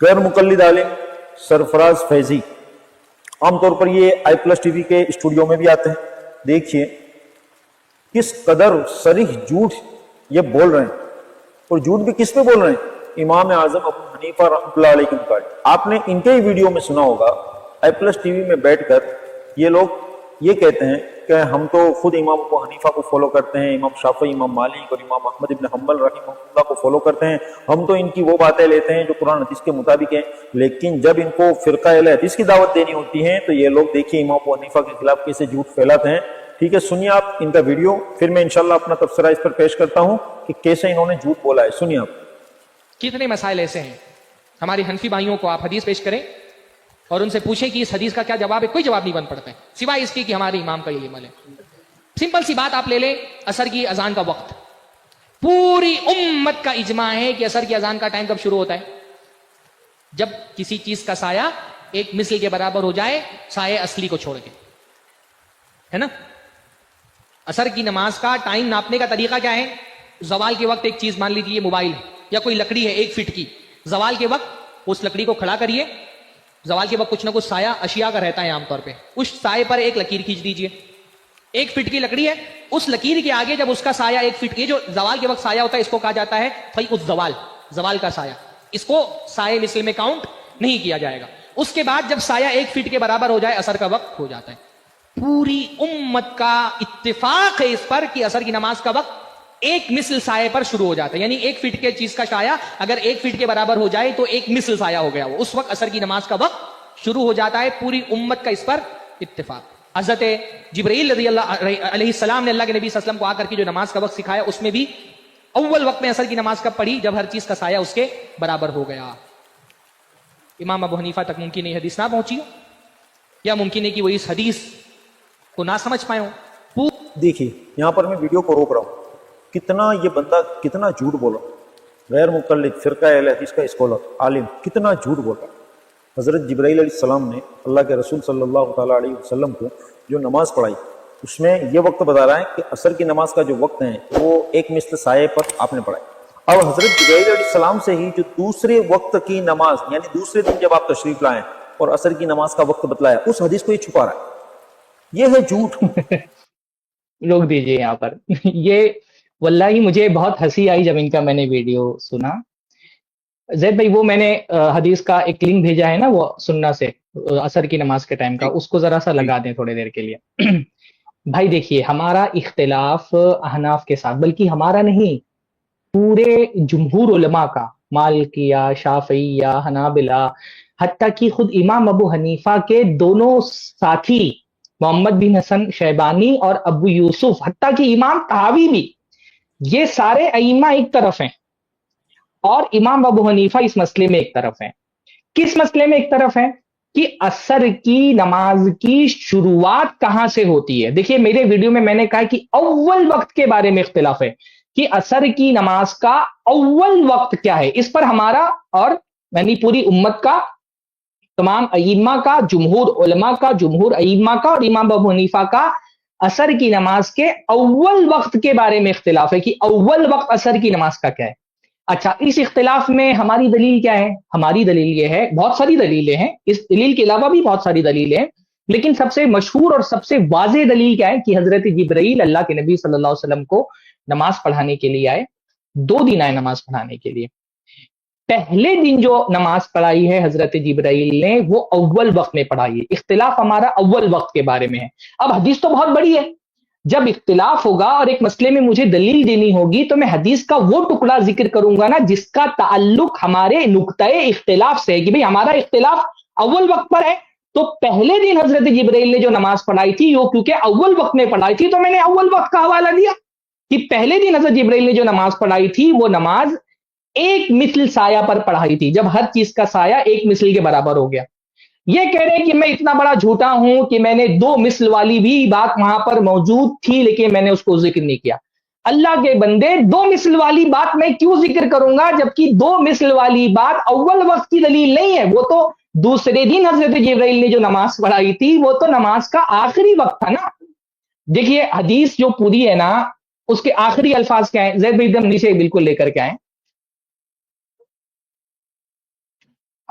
غیر مقلد عالم سرفراز فیضی عام طور پر یہ آئی پلس ٹی وی کے اسٹوڈیو میں بھی آتے ہیں. دیکھیے کس قدر صریح جھوٹ یہ بول رہے ہیں, اور جھوٹ بھی کس پہ بول رہے ہیں؟ امام اعظم ابو حنیفہ رحمۃ اللہ علیہ کے مقابل. آپ نے ان کے ہی ویڈیو میں سنا ہوگا, آئی پلس ٹی وی میں بیٹھ کر یہ لوگ یہ کہتے ہیں کہ ہم تو خود امام ابو حنیفہ کو فالو کرتے ہیں, امام شافعی, امام مالک اور امام احمد ابن حنبل رحمہ اللہ کو فالو کرتے ہیں, ہم تو ان کی وہ باتیں لیتے ہیں جو قرآن حدیث کے مطابق ہیں. لیکن جب ان کو فرقہ اہل حدیث کی دعوت دینی ہوتی ہے تو یہ لوگ دیکھیے امام ابو حنیفہ کے خلاف کیسے جھوٹ پھیلاتے ہیں. ٹھیک ہے, سنیے آپ ان کا ویڈیو, پھر میں انشاءاللہ اپنا تبصرہ اس پر پیش کرتا ہوں کہ کیسے انہوں نے جھوٹ بولا ہے. سنیے آپ. کتنے مسائل ایسے ہیں ہمارے حنفی بھائیوں کو آپ حدیث پیش کریں اور ان سے پوچھیں کہ اس حدیث کا کیا جواب ہے, کوئی جواب نہیں بن پڑتا ہے سوائے اس کی کہ ہمارے امام کا یہ عمل ہے. سمپل سی بات آپ لے لیں, عصر کی اذان کا وقت, پوری امت کا اجماع ہے کہ عصر کی اذان کا ٹائم کب شروع ہوتا ہے؟ جب کسی چیز کا سایہ ایک مثل کے برابر ہو جائے سایہ اصلی کو چھوڑ کے, ہے نا. عصر کی نماز کا ٹائم ناپنے کا طریقہ کیا ہے؟ زوال کے وقت ایک چیز مان لیجیے موبائل یا کوئی لکڑی ہے 1 فٹ کی, زوال کے وقت اس لکڑی کو کھڑا کریے, زوال کے وقت کچھ نہ کچھ سایہ اشیاء کا رہتا ہے عام طور پہ, اس سائے پر ایک لکیر کھینچ دیجیے. 1 فٹ کی لکڑی ہے, اس لکیر کے آگے جب اس کا سایہ 1 فٹ کی, جو زوال کے وقت سایہ ہوتا ہے اس کو کہا جاتا ہے فیء الزوال, زوال کا سایہ, اس کو سایہ مثل میں کاؤنٹ نہیں کیا جائے گا. اس کے بعد جب سایہ 1 فٹ کے برابر ہو جائے عصر کا وقت ہو جاتا ہے. پوری امت کا اتفاق ہے اس پر کہ عصر کی نماز کا وقت ایک مثل سایہ پر شروع ہو جاتا ہے. یعنی 1 فٹ کے چیز کا سایہ اگر 1 فٹ کے برابر ہو جائے تو ایک مثل سایہ ہو گیا, وہ اس وقت عصر کی نماز کا وقت شروع ہو جاتا ہے. پوری امت کا اس پر اتفاق. حضرت جبرائیل رضی اللہ علیہ السلام نے اللہ کے نبی صلی اللہ علیہ وسلم کو آ کر کے جو نماز کا وقت سکھایا, اس میں بھی اول وقت میں عصر کی نماز کب پڑھی؟ جب ہر چیز کا سایہ اس کے برابر ہو گیا. امام ابو حنیفہ تک ممکن ہے حدیث نہ پہنچی ہو, یا ممکن ہے کہ وہ اس حدیث کو نہ سمجھ پائے ہوں. دیکھیے یہاں پر میں ویڈیو کو روک رہا ہوں, کتنا یہ بندہ کتنا جھوٹ بولا, غیر مقلد فرقہ اہل حدیث کا اسکالر عالم کتنا جھوٹ بولا. حضرت جبرائیل علیہ السلام نے اللہ کے رسول صلی اللہ تعالیٰ علیہ وسلم کو جو نماز پڑھائی, اس میں یہ وقت بتا رہا ہے کہ عصر کی نماز کا جو وقت ہے وہ ایک مثل سائے پر آپ نے پڑھائی. اب حضرت جبرائیل علیہ السلام سے ہی جو دوسرے وقت کی نماز, یعنی دوسرے دن جب آپ تشریف لائیں اور عصر کی نماز کا وقت بتلایا, اس حدیث کو یہ چھپا رہا ہے. یہ ہے جھوٹ. روک دیجئے یہاں پر. یہ واللہ مجھے بہت ہنسی آئی جب ان کا میں نے ویڈیو سنا. زید بھائی وہ میں نے حدیث کا ایک لنک بھیجا ہے نا وہ سننا سے عصر کی نماز کے ٹائم کا, اس کو ذرا سا لگا دیں تھوڑی دیر کے لیے. بھائی دیکھیے ہمارا اختلاف احناف کے ساتھ, بلکہ ہمارا نہیں پورے جمہور علماء کا, مالکیہ, شافعیہ, حنابلہ, حتیٰ کہ خود امام ابو حنیفہ کے دونوں ساتھی محمد بن حسن شیبانی اور ابو یوسف, حتیٰ کہ امام طحاوی بھی, یہ سارے ائمہ ایک طرف ہیں اور امام ابو حنیفہ اس مسئلے میں ایک طرف ہیں. کس مسئلے میں ایک طرف ہیں؟ کہ عصر کی نماز کی شروعات کہاں سے ہوتی ہے. دیکھیے میرے ویڈیو میں نے کہا کہ اول وقت کے بارے میں اختلاف ہے کہ عصر کی نماز کا اول وقت کیا ہے. اس پر ہمارا اور یعنی پوری امت کا, تمام ائمہ کا, جمہور علماء کا, جمہور ائمہ کا اور امام ابو حنیفہ کا عصر کی نماز کے اول وقت کے بارے میں اختلاف ہے کہ اول وقت عصر کی نماز کا کیا ہے. اچھا, اس اختلاف میں ہماری دلیل کیا ہے؟ ہماری دلیل یہ ہے, بہت ساری دلیلیں ہیں, اس دلیل کے علاوہ بھی بہت ساری دلیلیں ہیں, لیکن سب سے مشہور اور سب سے واضح دلیل کیا ہے کہ حضرت جبرائیل اللہ کے نبی صلی اللہ علیہ وسلم کو نماز پڑھانے کے لیے آئے. 2 دن آئے نماز پڑھانے کے لیے. پہلے دن جو نماز پڑھائی ہے حضرت جبرائیل نے وہ اول وقت میں پڑھائی ہے. اختلاف ہمارا اول وقت کے بارے میں ہے. اب حدیث تو بہت بڑی ہے, جب اختلاف ہوگا اور ایک مسئلے میں مجھے دلیل دینی ہوگی تو میں حدیث کا وہ ٹکڑا ذکر کروں گا نا جس کا تعلق ہمارے نقطۂ اختلاف سے ہے کہ بھئی ہمارا اختلاف اول وقت پر ہے. تو پہلے دن حضرت جبرائیل نے جو نماز پڑھائی تھی وہ کیونکہ اول وقت میں پڑھائی تھی تو میں نے اول وقت کا حوالہ دیا کہ پہلے دن حضرت جبرائیل نے جو نماز پڑھائی تھی وہ نماز ایک مثل سایہ پر پڑھائی تھی, جب ہر چیز کا سایہ ایک مثل کے برابر ہو گیا. یہ کہہ رہے کہ میں اتنا بڑا جھوٹا ہوں کہ میں نے 2 مثل والی بھی بات وہاں پر موجود تھی لیکن میں نے اس کو ذکر نہیں کیا. اللہ کے بندے 2 مثل والی بات میں کیوں ذکر کروں گا جبکہ 2 مثل والی بات اول وقت کی دلیل نہیں ہے. وہ تو دوسرے دن حضرت جبرائیل نے جو نماز پڑھائی تھی وہ تو نماز کا آخری وقت تھا نا. دیکھیے حدیث جو پوری ہے نا اس کے آخری الفاظ کیا ہیں؟ زید بھائی ایک دم نیچے بالکل لے کر کے آئیں.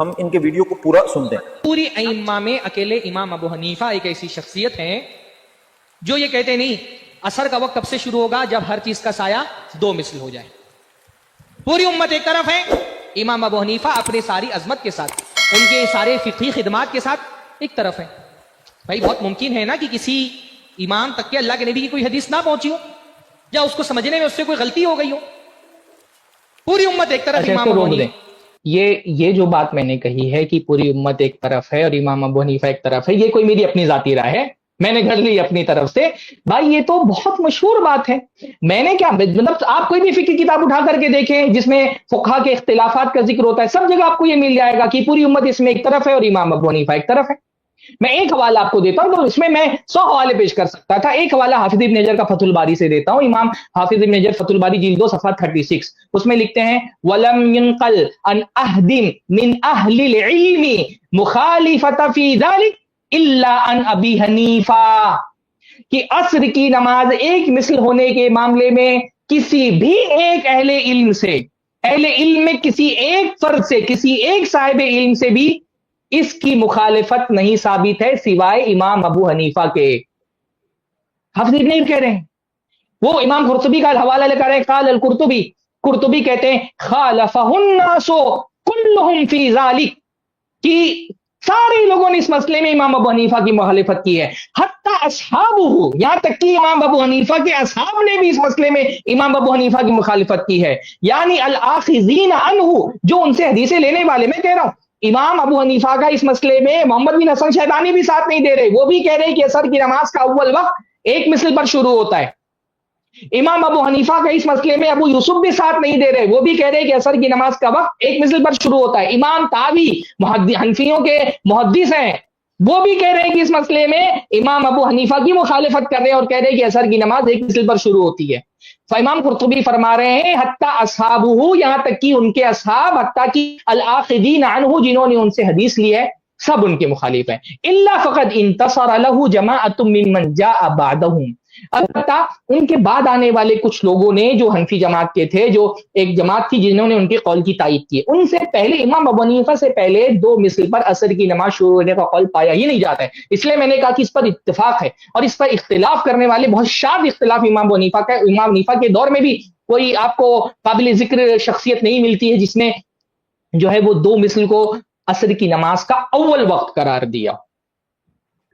ہم ان کے ویڈیو کو پورا سنتے ہیں. پوری ائمہ میں اکیلے امام ابو حنیفہ ایک ایسی شخصیت ہیں جو یہ کہتے نہیں اثر کا وقت کب سے شروع ہوگا جب ہر چیز کا سایہ 2 مثل ہو جائے. پوری امت ایک طرف ہے، امام ابو حنیفہ اپنے ساری عظمت کے ساتھ، ان کے سارے فقہی خدمات کے ساتھ ایک طرف ہے. بھائی بہت ممکن ہے نا کہ کسی امام تک کے اللہ کے نبی کی کوئی حدیث نہ پہنچی ہو یا اس کو سمجھنے میں اس سے کوئی غلطی ہو گئی ہو. پوری امت ایک طرف امام ابو حنیفہ. یہ جو بات میں نے کہی ہے کہ پوری امت ایک طرف ہے اور امام ابو حنیفہ ایک طرف ہے، یہ کوئی میری اپنی ذاتی رائے ہے، میں نے گھڑ لی اپنی طرف سے. بھائی یہ تو بہت مشہور بات ہے. میں نے کیا مطلب، آپ کوئی بھی فقہ کتاب اٹھا کر کے دیکھیں جس میں فقہا کے اختلافات کا ذکر ہوتا ہے، سب جگہ آپ کو یہ مل جائے گا کہ پوری امت اس میں ایک طرف ہے اور امام ابو حنیفہ ایک طرف ہے. میں ایک حوالہ آپ کو دیتا ہوں، تو اس میں 100 حوالے پیش کر سکتا تھا. ایک حوالہ حافظ ابن حجر کا فتح الباری سے دیتا ہوں. امام حافظ ابن حجر فتح الباری جلد 2 صفحہ 36، اس میں لکھتے ہیں وَلَمْ يُنْقَلْ عَنْ أَحْدٍ مِنْ أَهْلِ الْعِلْمِ مُخَالِفَةً فِي ذَلِكَ إِلَّا عَنْ أَبِي حنیفہ، کہ عصر کی نماز ایک مثل ہونے کے معاملے میں کسی بھی ایک اہل علم سے، اہل علم میں کسی ایک فرد سے، کسی ایک صاحب علم سے بھی اس کی مخالفت نہیں ثابت ہے سوائے امام ابو حنیفہ کے. حافظ ابن حجر کہہ رہے ہیں. وہ امام قرطبی کا حوالہ لے کر رہے ہیں، قال القرطبی، قرطبی کہتے ہیں خالفہ الناس کلہم فی ذالک، کہ سارے لوگوں نے اس مسئلے میں امام ابو حنیفہ کی مخالفت کی ہے. حتی اصحابہ، یہاں تک کہ امام ابو حنیفہ کے اصحاب نے بھی اس مسئلے میں امام ابو حنیفہ کی مخالفت کی ہے. یعنی الاخذین عنہ، جو ان سے حدیثیں لینے والے، میں کہہ رہا ہوں امام ابو حنیفہ کا اس مسئلے میں محمد بن حسن شیبانی بھی ساتھ نہیں دے رہے. وہ بھی کہہ رہے کہ عصر کی نماز کا اول وقت ایک مثل پر شروع ہوتا ہے. امام ابو حنیفہ کا اس مسئلے میں ابو یوسف بھی ساتھ نہیں دے رہے، وہ بھی کہہ رہے کہ عصر کی نماز کا وقت ایک مثل پر شروع ہوتا ہے. امام طاوی حنفیوں کے محدث ہیں، وہ بھی کہہ رہے ہیں کہ اس مسئلے میں امام ابو حنیفہ کی مخالفت کر رہے ہیں اور کہہ رہے ہیں کہ عصر کی نماز ایک مثل پر شروع ہوتی ہے. فامام قرطبی فرما رہے ہیں حتی اصحابہ، یہاں تک کہ ان کے اصحاب، حتی کہ الاخذین عنہ، جنہوں نے ان سے حدیث لی ہے، سب ان کے مخالف ہیں. الا فقد انتصر له جماعۃ ممن جاء بعدهم، البتہ ان کے بعد آنے والے کچھ لوگوں نے جو حنفی جماعت کے تھے، جو ایک جماعت تھی جنہوں نے ان کے قول کی تائید کی، ان سے پہلے امام ابو حنیفہ سے پہلے 2 مثل پر عصر کی نماز شروع ہونے کا قول پایا ہی نہیں جاتا ہے. اس لیے میں نے کہا کہ اس پر اتفاق ہے، اور اس پر اختلاف کرنے والے بہت شاذ اختلاف امام ابو حنیفہ کا. امام حنیفہ کے دور میں بھی کوئی آپ کو قابل ذکر شخصیت نہیں ملتی ہے جس نے جو ہے وہ 2 مثل کو عصر کی نماز کا اول وقت قرار دیا.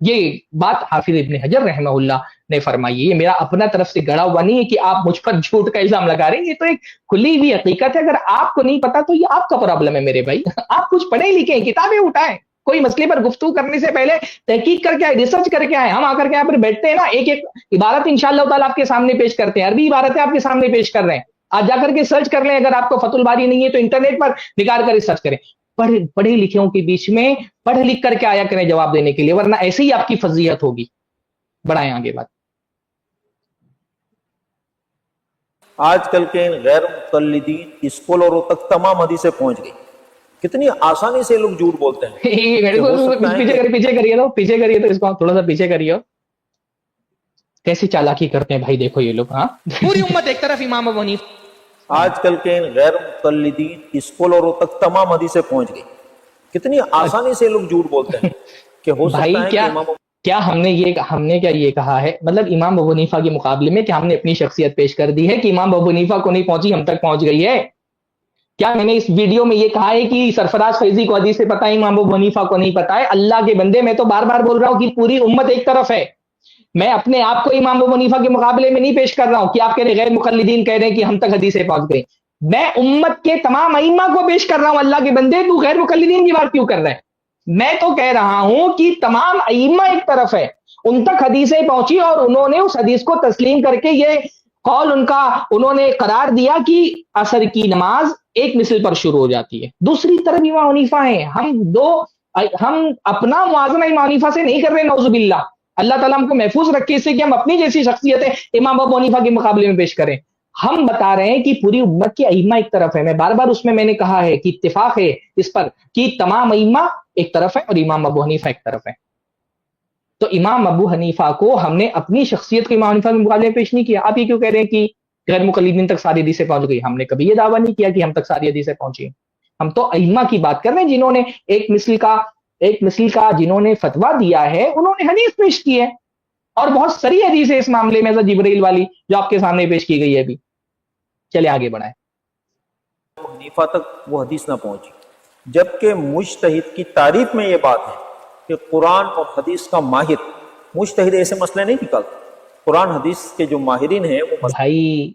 یہ بات حافظ ابن حجر رحمہ اللہ نے فرمائی. یہ میرا اپنا طرف سے گڑا ہوا نہیں ہے کہ آپ مجھ پر جھوٹ کا الزام لگا رہے ہیں، یہ تو ایک کھلی ہوئی حقیقت ہے. اگر آپ کو نہیں پتا تو یہ آپ کا پرابلم ہے میرے بھائی. آپ کچھ پڑھے لکھے ہیں، کتابیں اٹھائیں، کوئی مسئلے پر گفتگو کرنے سے پہلے تحقیق کر کے آئے، ریسرچ کر کے آئے. ہم آ کر کے یہاں پر بیٹھتے ہیں نا، ایک ایک عبارت انشاءاللہ تعالیٰ آپ کے سامنے پیش کرتے ہیں، عربی عبارتیں آپ کے سامنے پیش کر رہے ہیں. آج جا کر کے سرچ کر لیں، اگر آپ کو فتح الباری نہیں ہے تو انٹرنیٹ پر نکال کر سرچ کریں. پڑھے لکھوں کے بیچ میں پڑھ لکھ کر کے آیا کریں جواب دینے کے لیے، ورنہ ایسے ہی آپ کی فضیحت ہوگی. بڑھائیں آگے بات. آج کل کے غیر مقلدین اسکالروں تک تمام حدیثیں پہنچ گئی. کتنی آسانی سے لوگ جھوٹ بولتے ہیں. پیچھے کریے تو اس کو تھوڑا سا پیچھے کریے. کیسی چالاکی کرتے ہیں بھائی، دیکھو یہ لوگ. ہاں پوری امت ایک طرف امام ابو حنیفہ. آج کل کے غیر مقلدین اسکالروں تک تمام حدیثیں پہنچ گئی. کتنی آسانی سے لوگ جھوٹ بولتے ہیں کہ ہو سکتا ہے کہ کیا ہم نے یہ کہا ہے، مطلب امام ابو حنیفہ کے مقابلے میں کیا ہم نے اپنی شخصیت پیش کر دی ہے کہ امام ابو حنیفہ کو نہیں پہنچی ہم تک پہنچ گئی ہے؟ کیا میں نے اس ویڈیو میں یہ کہا ہے کہ سرفراز فیضی کو حدیث سے پتہ ہے، امام ابو حنیفہ کو نہیں پتہ ہے؟ اللہ کے بندے، میں تو بار بار بول رہا ہوں کہ پوری امت ایک طرف ہے. میں اپنے آپ کو امام ابو حنیفہ کے مقابلے میں نہیں پیش کر رہا ہوں کہ آپ کہہ رہے غیر مقلدین کہہ رہے ہیں کہ ہم تک حدیثیں پہنچ گئی. میں امت کے تمام ائمہ کو پیش کر رہا ہوں. اللہ کے بندے، تو غیر مقلدین کی بات کیوں کر رہا ہے؟ میں تو کہہ رہا ہوں کہ تمام ائمہ ایک طرف ہے، ان تک حدیثیں پہنچی اور انہوں نے اس حدیث کو تسلیم کر کے یہ قول انہوں نے قرار دیا کہ عصر کی نماز ایک مثل پر شروع ہو جاتی ہے. دوسری طرف امام حنیفہ ہیں. ہم اپنا موازنہ امام حنیفہ سے نہیں کر رہے، نعوذ باللہ. اللہ تعالیٰ ہم کو محفوظ رکھے اس سے کہ ہم اپنی جیسی شخصیتیں امام ابو حنیفہ کے مقابلے میں پیش کریں. ہم بتا رہے ہیں کہ پوری امت کے ائمہ ایک طرف ہے. میں بار بار اس میں نے کہا ہے کہ اتفاق ہے اس پر کہ تمام ائمہ ایک طرف ہے اور امام ابو حنیفہ ایک طرف ہے. تو امام ابو حنیفہ کو ہم نے اپنی شخصیت کے امام حنیفہ کے مقابلے میں پیش نہیں کیا. آپ یہ کیوں کہہ رہے ہیں کہ غیر مقلدین تک ساری حدیثیں پہنچ گئی؟ ہم نے کبھی یہ دعویٰ نہیں کیا کہ ہم تک ساری حدیثیں پہنچی. ہم تو ائمہ کی بات کر رہے ہیں جنہوں نے ایک مثل کا جنہوں نے فتویٰ دیا ہے، انہوں نے حدیث پیش کی ہے، اور بہت سری حدیث ہے اس معاملے میں، جبریل والی جو آپ کے سامنے پیش کی گئی ہے ابھی. چلے آگے بڑھائیں. حنیفہ تک وہ حدیث نہ پہنچی، جبکہ مجتہد کی تعریف میں یہ بات ہے کہ قرآن اور حدیث کا ماہر، مجتہد ایسے مسئلے نہیں نکالتا. قرآن حدیث کے جو ماہرین ہیں وہ بھائی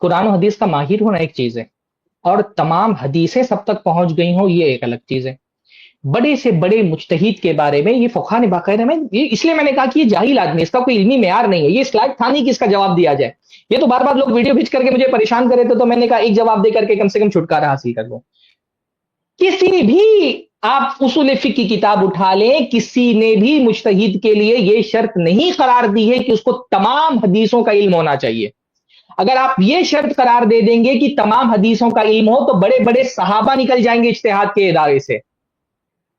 قرآن و حدیث کا ماہر ہونا ایک چیز ہے، اور تمام حدیثیں سب تک پہنچ گئی ہوں یہ ایک الگ چیز ہے. بڑے سے بڑے مجتہد کے بارے میں یہ فقہا نے باقاعدہ میں، اس لیے میں نے کہا کہ یہ جاہل آدمی، اس کا کوئی علمی معیار نہیں ہے، یہ اس لائق تھا نہیں کہ اس کا جواب دیا جائے. یہ تو بار بار لوگ ویڈیو بھیج کر کے مجھے پریشان کرے تھے، تو میں نے کہا ایک جواب دے کر کے کم سے کم چھٹکارا حاصل کر لوں. کسی بھی آپ اصول فقہ کی کتاب اٹھا لیں، کسی نے بھی مجتہد کے لیے یہ شرط نہیں قرار دی ہے کہ اس کو تمام حدیثوں کا علم ہونا چاہیے. اگر آپ یہ شرط قرار دے دیں گے کہ تمام حدیثوں کا علم ہو، تو بڑے بڑے صحابہ نکل جائیں گے اجتہاد کے ادارے سے.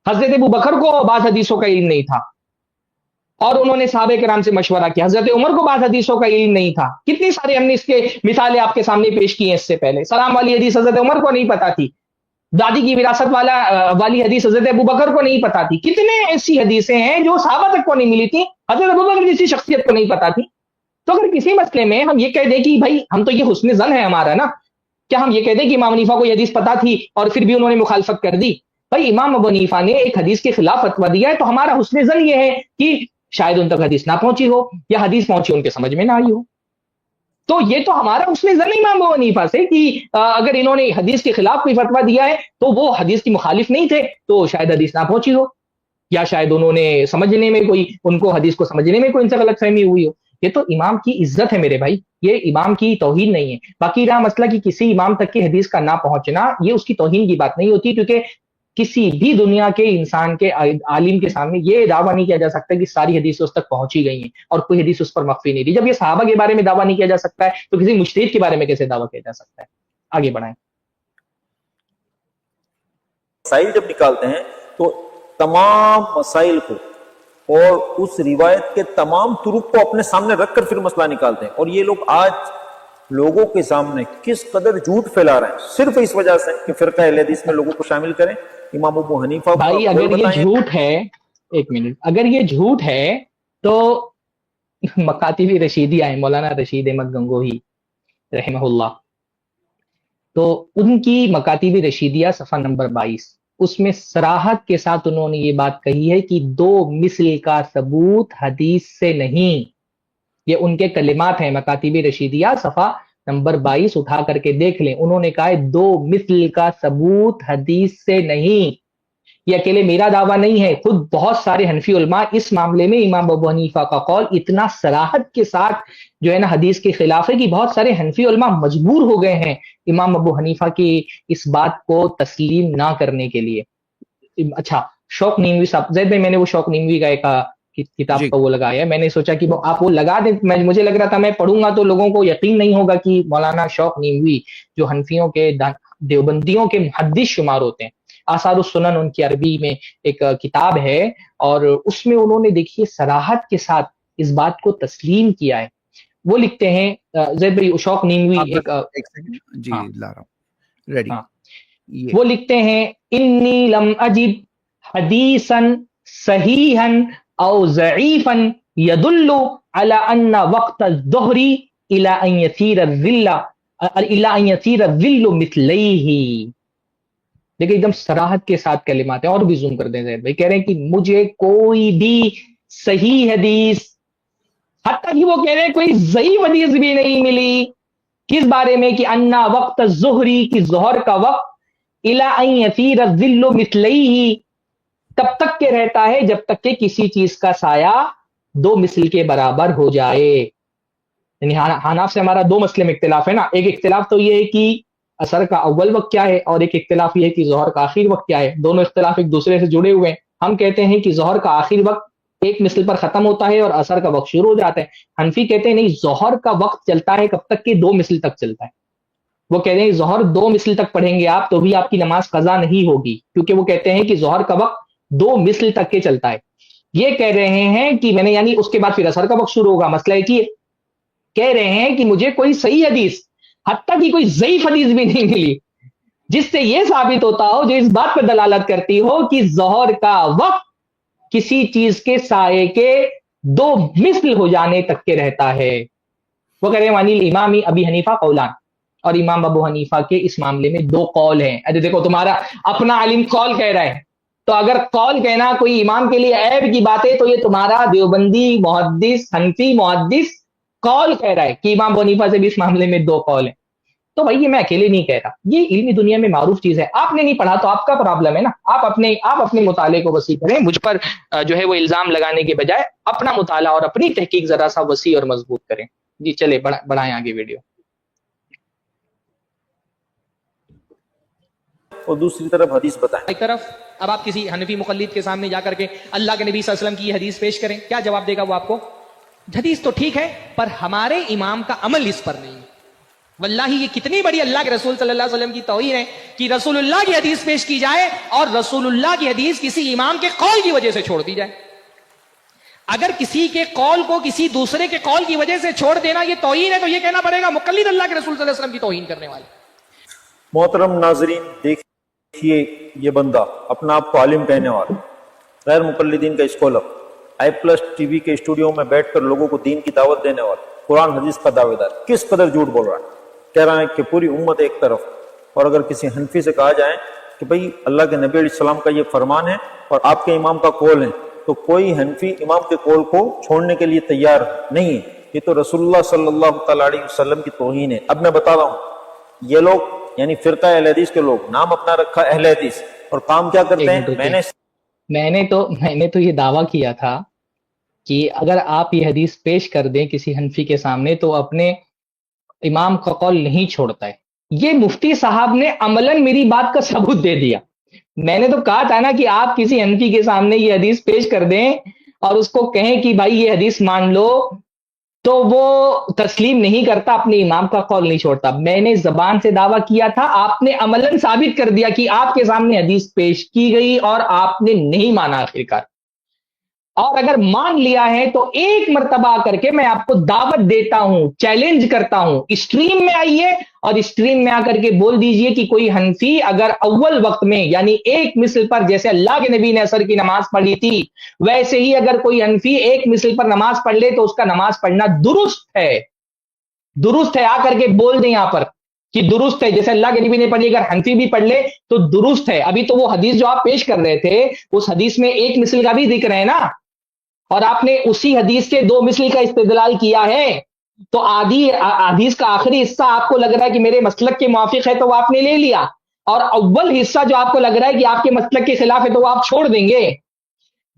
حضرت ابو بکر کو بعض حدیثوں کا علم نہیں تھا، اور انہوں نے صحابہ کرام سے مشورہ کیا. حضرت عمر کو بعض حدیثوں کا علم نہیں تھا. کتنی سارے ہم نے اس کے مثالیں آپ کے سامنے پیش کی ہیں. اس سے پہلے سلام والی حدیث حضرت عمر کو نہیں پتا تھی، دادی کی وراثت والی حدیث حضرت ابو بکر کو نہیں پتا تھی. کتنے ایسی حدیثیں ہیں جو صحابہ تک کو نہیں ملی تھی، حضرت ابو بکر جیسی شخصیت کو نہیں پتا تھی. تو اگر کسی مسئلے میں ہم یہ کہہ دیں کہ بھائی ہم تو، یہ حسن ظن ہے ہمارا نا، کیا ہم یہ کہہ دیں کہ امام حنیفہ کو یہ حدیث پتا تھی اور پھر بھی انہوں نے مخالفت کر دی؟ بھائی امام ابو حنیفہ نے ایک حدیث کے خلاف فتویٰ دیا ہے، تو ہمارا حسن ظن یہ ہے کہ شاید ان تک حدیث نہ پہنچی ہو، یا حدیث پہنچی ان کے سمجھ میں نہ آئی ہو. تو یہ تو ہمارا حسن ظن امام ابو حنیفہ سے کہ اگر انہوں نے حدیث کے خلاف کوئی فتویٰ دیا ہے تو وہ حدیث کی مخالف نہیں تھے، تو شاید حدیث نہ پہنچی ہو، یا شاید انہوں نے سمجھنے میں کوئی، ان کو حدیث کو سمجھنے میں کوئی ان سے غلط فہمی ہوئی ہو. یہ تو امام کی عزت ہے میرے بھائی، یہ امام کی توہین نہیں ہے. باقی رہا مسئلہ کہ کسی امام تک کی حدیث کا نہ پہنچنا، یہ اس کی توہین کی بات نہیں ہوتی، کیونکہ کسی بھی دنیا کے انسان کے عالم کے سامنے یہ دعویٰ نہیں کیا جا سکتا کہ ساری حدیثیں اس تک پہنچی گئی ہیں اور کوئی حدیث اس پر مخفی نہیں رہی. جب یہ صحابہ کے بارے میں دعویٰ نہیں کیا جا سکتا ہے تو کسی مجتہد کے بارے میں کیسے دعویٰ کیا جا سکتا ہے؟ آگے بڑھائیں. مسائل جب نکالتے ہیں تو تمام مسائل کو اور اس روایت کے تمام طرق کو اپنے سامنے رکھ کر پھر مسئلہ نکالتے ہیں. اور یہ لوگ آج لوگوں کے سامنے کس قدر جھوٹ پھیلا رہے ہیں، صرف اس وجہ سے کہ فرقہ اہل حدیث میں لوگوں کو شامل کریں. امام ابو حنیفہ بھائی اگر یہ جھوٹ ہے، ایک منٹ، اگر یہ جھوٹ ہے تو مکاتب رشیدیہ ہیں، مولانا رشید احمد گنگوہی رحمہ اللہ، تو ان کی مکاتب رشیدیہ صفحہ نمبر 22، اس میں صراحت کے ساتھ انہوں نے یہ بات کہی ہے کہ دو مثل کا ثبوت حدیث سے نہیں. یہ ان کے کلمات ہیں، مکاتب رشیدیہ صفحہ نمبر 22 اٹھا کر کے دیکھ لیں. انہوں نے کہا ہے دو مثل کا ثبوت حدیث سے نہیں. یہ اکیلے میرا دعویٰ نہیں ہے، خود بہت سارے حنفی علماء اس معاملے میں امام ابو حنیفہ کا قول اتنا صراحت کے ساتھ جو ہے نا حدیث کے خلاف ہے کہ بہت سارے حنفی علماء مجبور ہو گئے ہیں امام ابو حنیفہ کی اس بات کو تسلیم نہ کرنے کے لیے. اچھا، شوق نیموی صاحب، زید بھائی میں نے وہ شوق نیموی کا ایک کتاب کا وہ لگایا ہے، میں نے سوچا کہ آپ وہ لگا دیں. مجھے لگ رہا تھا میں پڑھوں گا تو لوگوں کو یقین نہیں ہوگا کہ مولانا شوق نیموی جو حنفیوں کے دیوبندیوں کے محدث شمار ہوتے ہیں، آثار السنن ان کی عربی میں ایک کتاب ہے، اور اس میں انہوں نے دیکھیے صراحت کے ساتھ اس بات کو تسلیم کیا ہے. وہ لکھتے ہیں زید بھائی شوق نیموی ایک جی لا رہا ہوں ریڈی، وہ لکھتے ہیں انی لم اجد حدیثا صحیحا او ضعیفا يدل على ان وقت الظہر الى ان يصير الظل مثلیہ. دیکھیں ایک دم صراحت کے ساتھ کلمات ہیں، اور بھی زوم کر دیں زید بھائی، کہہ رہے ہیں کہ مجھے کوئی بھی صحیح حدیث، حتیٰ کہ وہ کہہ رہے ہیں کوئی ضعیف حدیث بھی نہیں ملی کس بارے میں کہ انا وقت الظہری، کی ظہر کا وقت، الی ان یصیر الظل مثلیہ، تب تک کے رہتا ہے جب تک کہ کسی چیز کا سایہ دو مثل کے برابر ہو جائے. یعنی حناف سے ہمارا دو مسئلے میں اختلاف ہے نا. ایک اختلاف تو یہ ہے کہ اثر کا اول وقت کیا ہے، اور ایک اختلاف یہ ہے کہ ظہر کا آخر وقت کیا ہے. دونوں اختلاف ایک دوسرے سے جڑے ہوئے ہیں. ہم کہتے ہیں کہ ظہر کا آخر وقت ایک مثل پر ختم ہوتا ہے اور اثر کا وقت شروع ہو جاتا ہے. حنفی کہتے ہیں نہیں، ظہر کا وقت چلتا ہے کب تک کہ دو مثل تک چلتا ہے. وہ کہتے ہیں ظہر دو مثل تک پڑھیں گے آپ تو بھی آپ کی نماز قضا نہیں ہوگی، کیونکہ وہ کہتے ہیں کہ ظہر کا وقت دو مثل تک کے چلتا ہے. یہ کہہ رہے ہیں کہ میں نے، یعنی اس کے بعد پھر اثر کا وقت شروع ہوگا. مسئلہ ہے کہ کہہ رہے ہیں کہ مجھے کوئی صحیح حدیث، حتیٰ کہ کوئی ضعیف حدیث بھی نہیں ملی. جس سے یہ ثابت ہوتا ہو، جو اس بات پر دلالت کرتی ہو کہ ظہر کا وقت کسی چیز کے سائے کے 2 مثل ہو جانے تک کے رہتا ہے۔ وہ کہہ رہے ہیں وانیل امام ابی حنیفہ قولان، اور امام ابو حنیفہ کے اس معاملے میں 2 قول ہیں۔ ارے دیکھو تمہارا اپنا عالم قول کہہ رہا ہے، تو اگر قول کہنا کوئی امام کے لیے عیب کی بات ہے تو یہ تمہارا دیوبندی محدث حنفی محدث قول کہہ رہا ہے کہ امام ابو حنیفہ سے بھی اس معاملے میں 2 قول ہیں۔ تو بھائی یہ میں اکیلے نہیں کہہ رہا، یہ علمی دنیا میں معروف چیز ہے۔ آپ نے نہیں پڑھا تو آپ کا پرابلم ہے نا، آپ اپنے مطالعے کو وسیع کریں، مجھ پر جو ہے وہ الزام لگانے کے بجائے اپنا مطالعہ اور اپنی تحقیق ذرا سا وسیع اور مضبوط کریں۔ جی چلے بڑھائیں آگے ویڈیو۔ اور دوسری طرف حدیث بتائیں۔ ایک طرف اب آپ کسی حنفی مقلد کے سامنے جا کر کے اللہ کے نبی صلی اللہ علیہ وسلم کی یہ حدیث پیش کریں، کیا جواب دے گا وہ آپ کو؟ حدیث تو ٹھیک ہے پر ہمارے امام کا عمل اس پر نہیں ہے۔ واللہ یہ کتنی بڑی اللہ کے رسول صلی اللہ علیہ وسلم کی توہین ہے کہ رسول اللہ کی حدیث پیش کی جائے اور رسول اللہ کی حدیث کسی امام کے قول کی وجہ سے چھوڑ دی جائے۔ اگر کسی کے قول کو کسی دوسرے کے قول کی وجہ سے چھوڑ دینا یہ توہین ہے تو یہ کہنا پڑے گا مقلد اللہ کے رسول صلی اللہ علیہ وسلم کی توہین کرنے والے۔ محترم ناظرین دیکھیے، یہ بندہ اپنا آپ کو عالم کہنے والا، غیر مقلدین کا اسکالر، i+ ٹی وی کے اسٹوڈیو میں بیٹھ کر لوگوں کو دین کی دعوت دینے والا، قرآن حدیث کا دعوے دار، کس قدر جھوٹ بول رہا ہے۔ کہہ رہا ہے کہ پوری امت ایک طرف، اور اگر کسی حنفی سے کہا جائے کہ بھئی اللہ کے نبی علیہ السلام کا یہ فرمان ہے اور آپ کے امام کا قول ہے، تو کوئی حنفی امام کے قول کو چھوڑنے کے لیے تیار نہیں ہے۔ یہ تو رسول اللہ صلی اللہ تعالیٰ علیہ وسلم کی توہین ہے۔ اب میں بتا رہا ہوں، یہ لوگ یعنی فرقہ اہل حدیث کے لوگ، نام اپنا رکھا اہل حدیث، اور کام کیا کرتے ہیں؟ میں نے تو یہ دعویٰ کیا تھا کہ اگر آپ یہ حدیث پیش کر دیں کسی حنفی کے سامنے تو اپنے امام کا قول نہیں چھوڑتا ہے۔ یہ مفتی صاحب نے عملاً میری بات کا ثبوت دے دیا۔ میں نے تو کہا تھا نا کہ آپ کسی حنفی کے سامنے یہ حدیث پیش کر دیں اور اس کو کہیں کہ بھائی یہ حدیث مان لو، تو وہ تسلیم نہیں کرتا، اپنے امام کا قول نہیں چھوڑتا۔ میں نے زبان سے دعویٰ کیا تھا، آپ نے عملاً ثابت کر دیا کہ آپ کے سامنے حدیث پیش کی گئی اور آپ نے نہیں مانا آخرکار۔ اور اگر مان لیا ہے تو ایک مرتبہ آ کر کے میں آپ کو دعوت دیتا ہوں، چیلنج کرتا ہوں، اسٹریم میں آئیے اور اسٹریم میں آ کر کے بول دیجئے کہ کوئی حنفی اگر اول وقت میں یعنی ایک مثل پر، جیسے اللہ کے نبی نے عصر کی نماز پڑھی تھی ویسے ہی اگر کوئی حنفی ایک مثل پر نماز پڑھ لے تو اس کا نماز پڑھنا درست ہے۔ درست ہے، آ کر کے بول دیں یہاں پر کہ درست ہے، جیسے اللہ کے نبی نے پڑھی اگر حنفی بھی پڑھ لے تو درست ہے۔ ابھی تو وہ حدیث جو آپ پیش کر رہے تھے اس حدیث میں ایک مثل کا بھی ذکر ہے نا، اور آپ نے اسی حدیث سے 2 مثل کا استدلال کیا ہے، تو حدیث کا آخری حصہ آپ کو لگ رہا ہے کہ میرے مسلک کے موافق ہے تو وہ آپ نے لے لیا، اور اول حصہ جو آپ کو لگ رہا ہے کہ آپ کے مسلک کے خلاف ہے تو وہ آپ چھوڑ دیں گے۔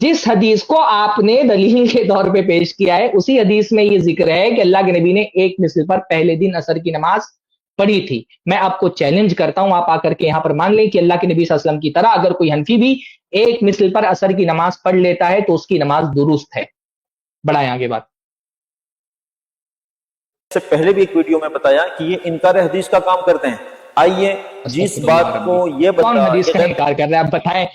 جس حدیث کو آپ نے دلیل کے طور پہ پیش کیا ہے اسی حدیث میں یہ ذکر ہے کہ اللہ کے نبی نے ایک مثل پر پہلے دن عصر کی نماز پڑھی تھی۔ میں آپ کو چیلنج کرتا ہوں، آپ آ کر کے یہاں پر مان لیں کہ اللہ کے نبی صلی اللہ علیہ وسلم کی طرح اگر کوئی حنفی بھی ایک مثل پر عصر کی نماز پڑھ لیتا ہے تو اس کی نماز درست ہے۔ بڑھائیں آگے بات۔ سے پہلے بھی ایک ویڈیو میں بتایا کہ یہ انکار حدیث کا کام کرتے ہیں۔ آئیے جس بات کو یہ کون حدیث کا انکار کر رہا ہے آپ بتائیں،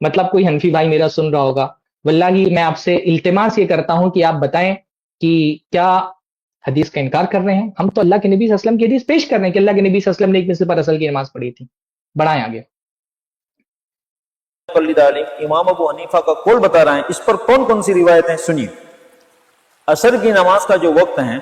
مطلب کوئی حنفی بھائی میرا سن رہا ہوگا، واللہ میں آپ سے التماس یہ کرتا ہوں کہ آپ بتائیں کہ کیا حدیث کا انکار کر رہے ہیں؟ ہم تو اللہ کے نبی صلی اللہ علیہ وسلم کی حدیث پیش کر رہے ہیں کہ اللہ کے نبی صلی اللہ علیہ وسلم نے ایک مثل پر عصر کی نماز پڑھی تھی۔ بڑھائیں آگے۔ امام ابو حنیفہ کا قول بتا رہے ہیں، اس پر کون کون سی روایتیں سنیے۔ عصر کی نماز کا جو وقت ہے،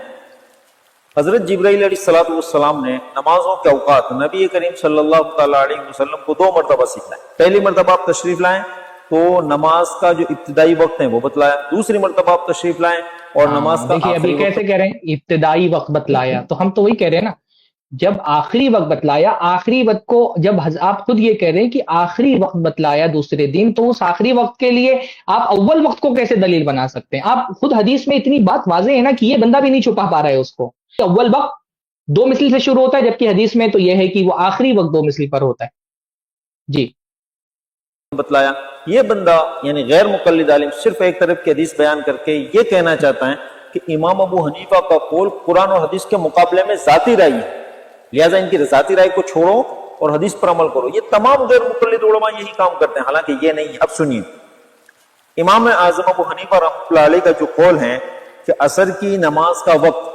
حضرت جبرائیل علیہ السلام نے نمازوں کے اوقات نبی کریم صلی اللہ تعالیٰ علیہ وسلم کو 2 مرتبہ سکھلائے۔ پہلی مرتبہ آپ تشریف لائیں تو نماز کا جو ابتدائی وقت ہے وہ بتلایا، دوسری مرتبہ آپ تشریف لائیں اور نماز کا دیکھیے ابھی کیسے کہہ رہے ہیں ابتدائی وقت بتلایا، تو ہم تو وہی کہہ رہے ہیں نا، جب آخری وقت بتلایا، آخری وقت کو جب آپ خود یہ کہہ رہے ہیں کہ آخری وقت بتلایا دوسرے دن، تو اس آخری وقت کے لیے آپ اول وقت کو کیسے دلیل بنا سکتے ہیں؟ آپ خود حدیث میں اتنی بات واضح ہے نا کہ یہ بندہ بھی نہیں چھپا پا رہا ہے اس کو۔ اول وقت 2 مثل سے شروع ہوتا ہے، جبکہ حدیث میں تو یہ ہے کہ وہ آخری وقت 2 مثل پر ہوتا ہے۔ جی بتلایا۔ یہ بندہ یعنی غیر مقلد عالم صرف ایک طرف کی حدیث بیان کر کے یہ کہنا چاہتا ہے کہ امام ابو حنیفہ کا قول قرآن اور حدیث کے مقابلے میں ذاتی رائے ہے، لہٰذا ان کی ذاتی رائے کو چھوڑو اور حدیث پر عمل کرو۔ یہ تمام غیر مقلد علماء یہی کام کرتے ہیں، حالانکہ یہ نہیں ہے۔ اب سنیے، امام اعظم ابو حنیفہ رحمۃ اللہ علیہ کا جو قول ہے کہ عصر کی نماز کا وقت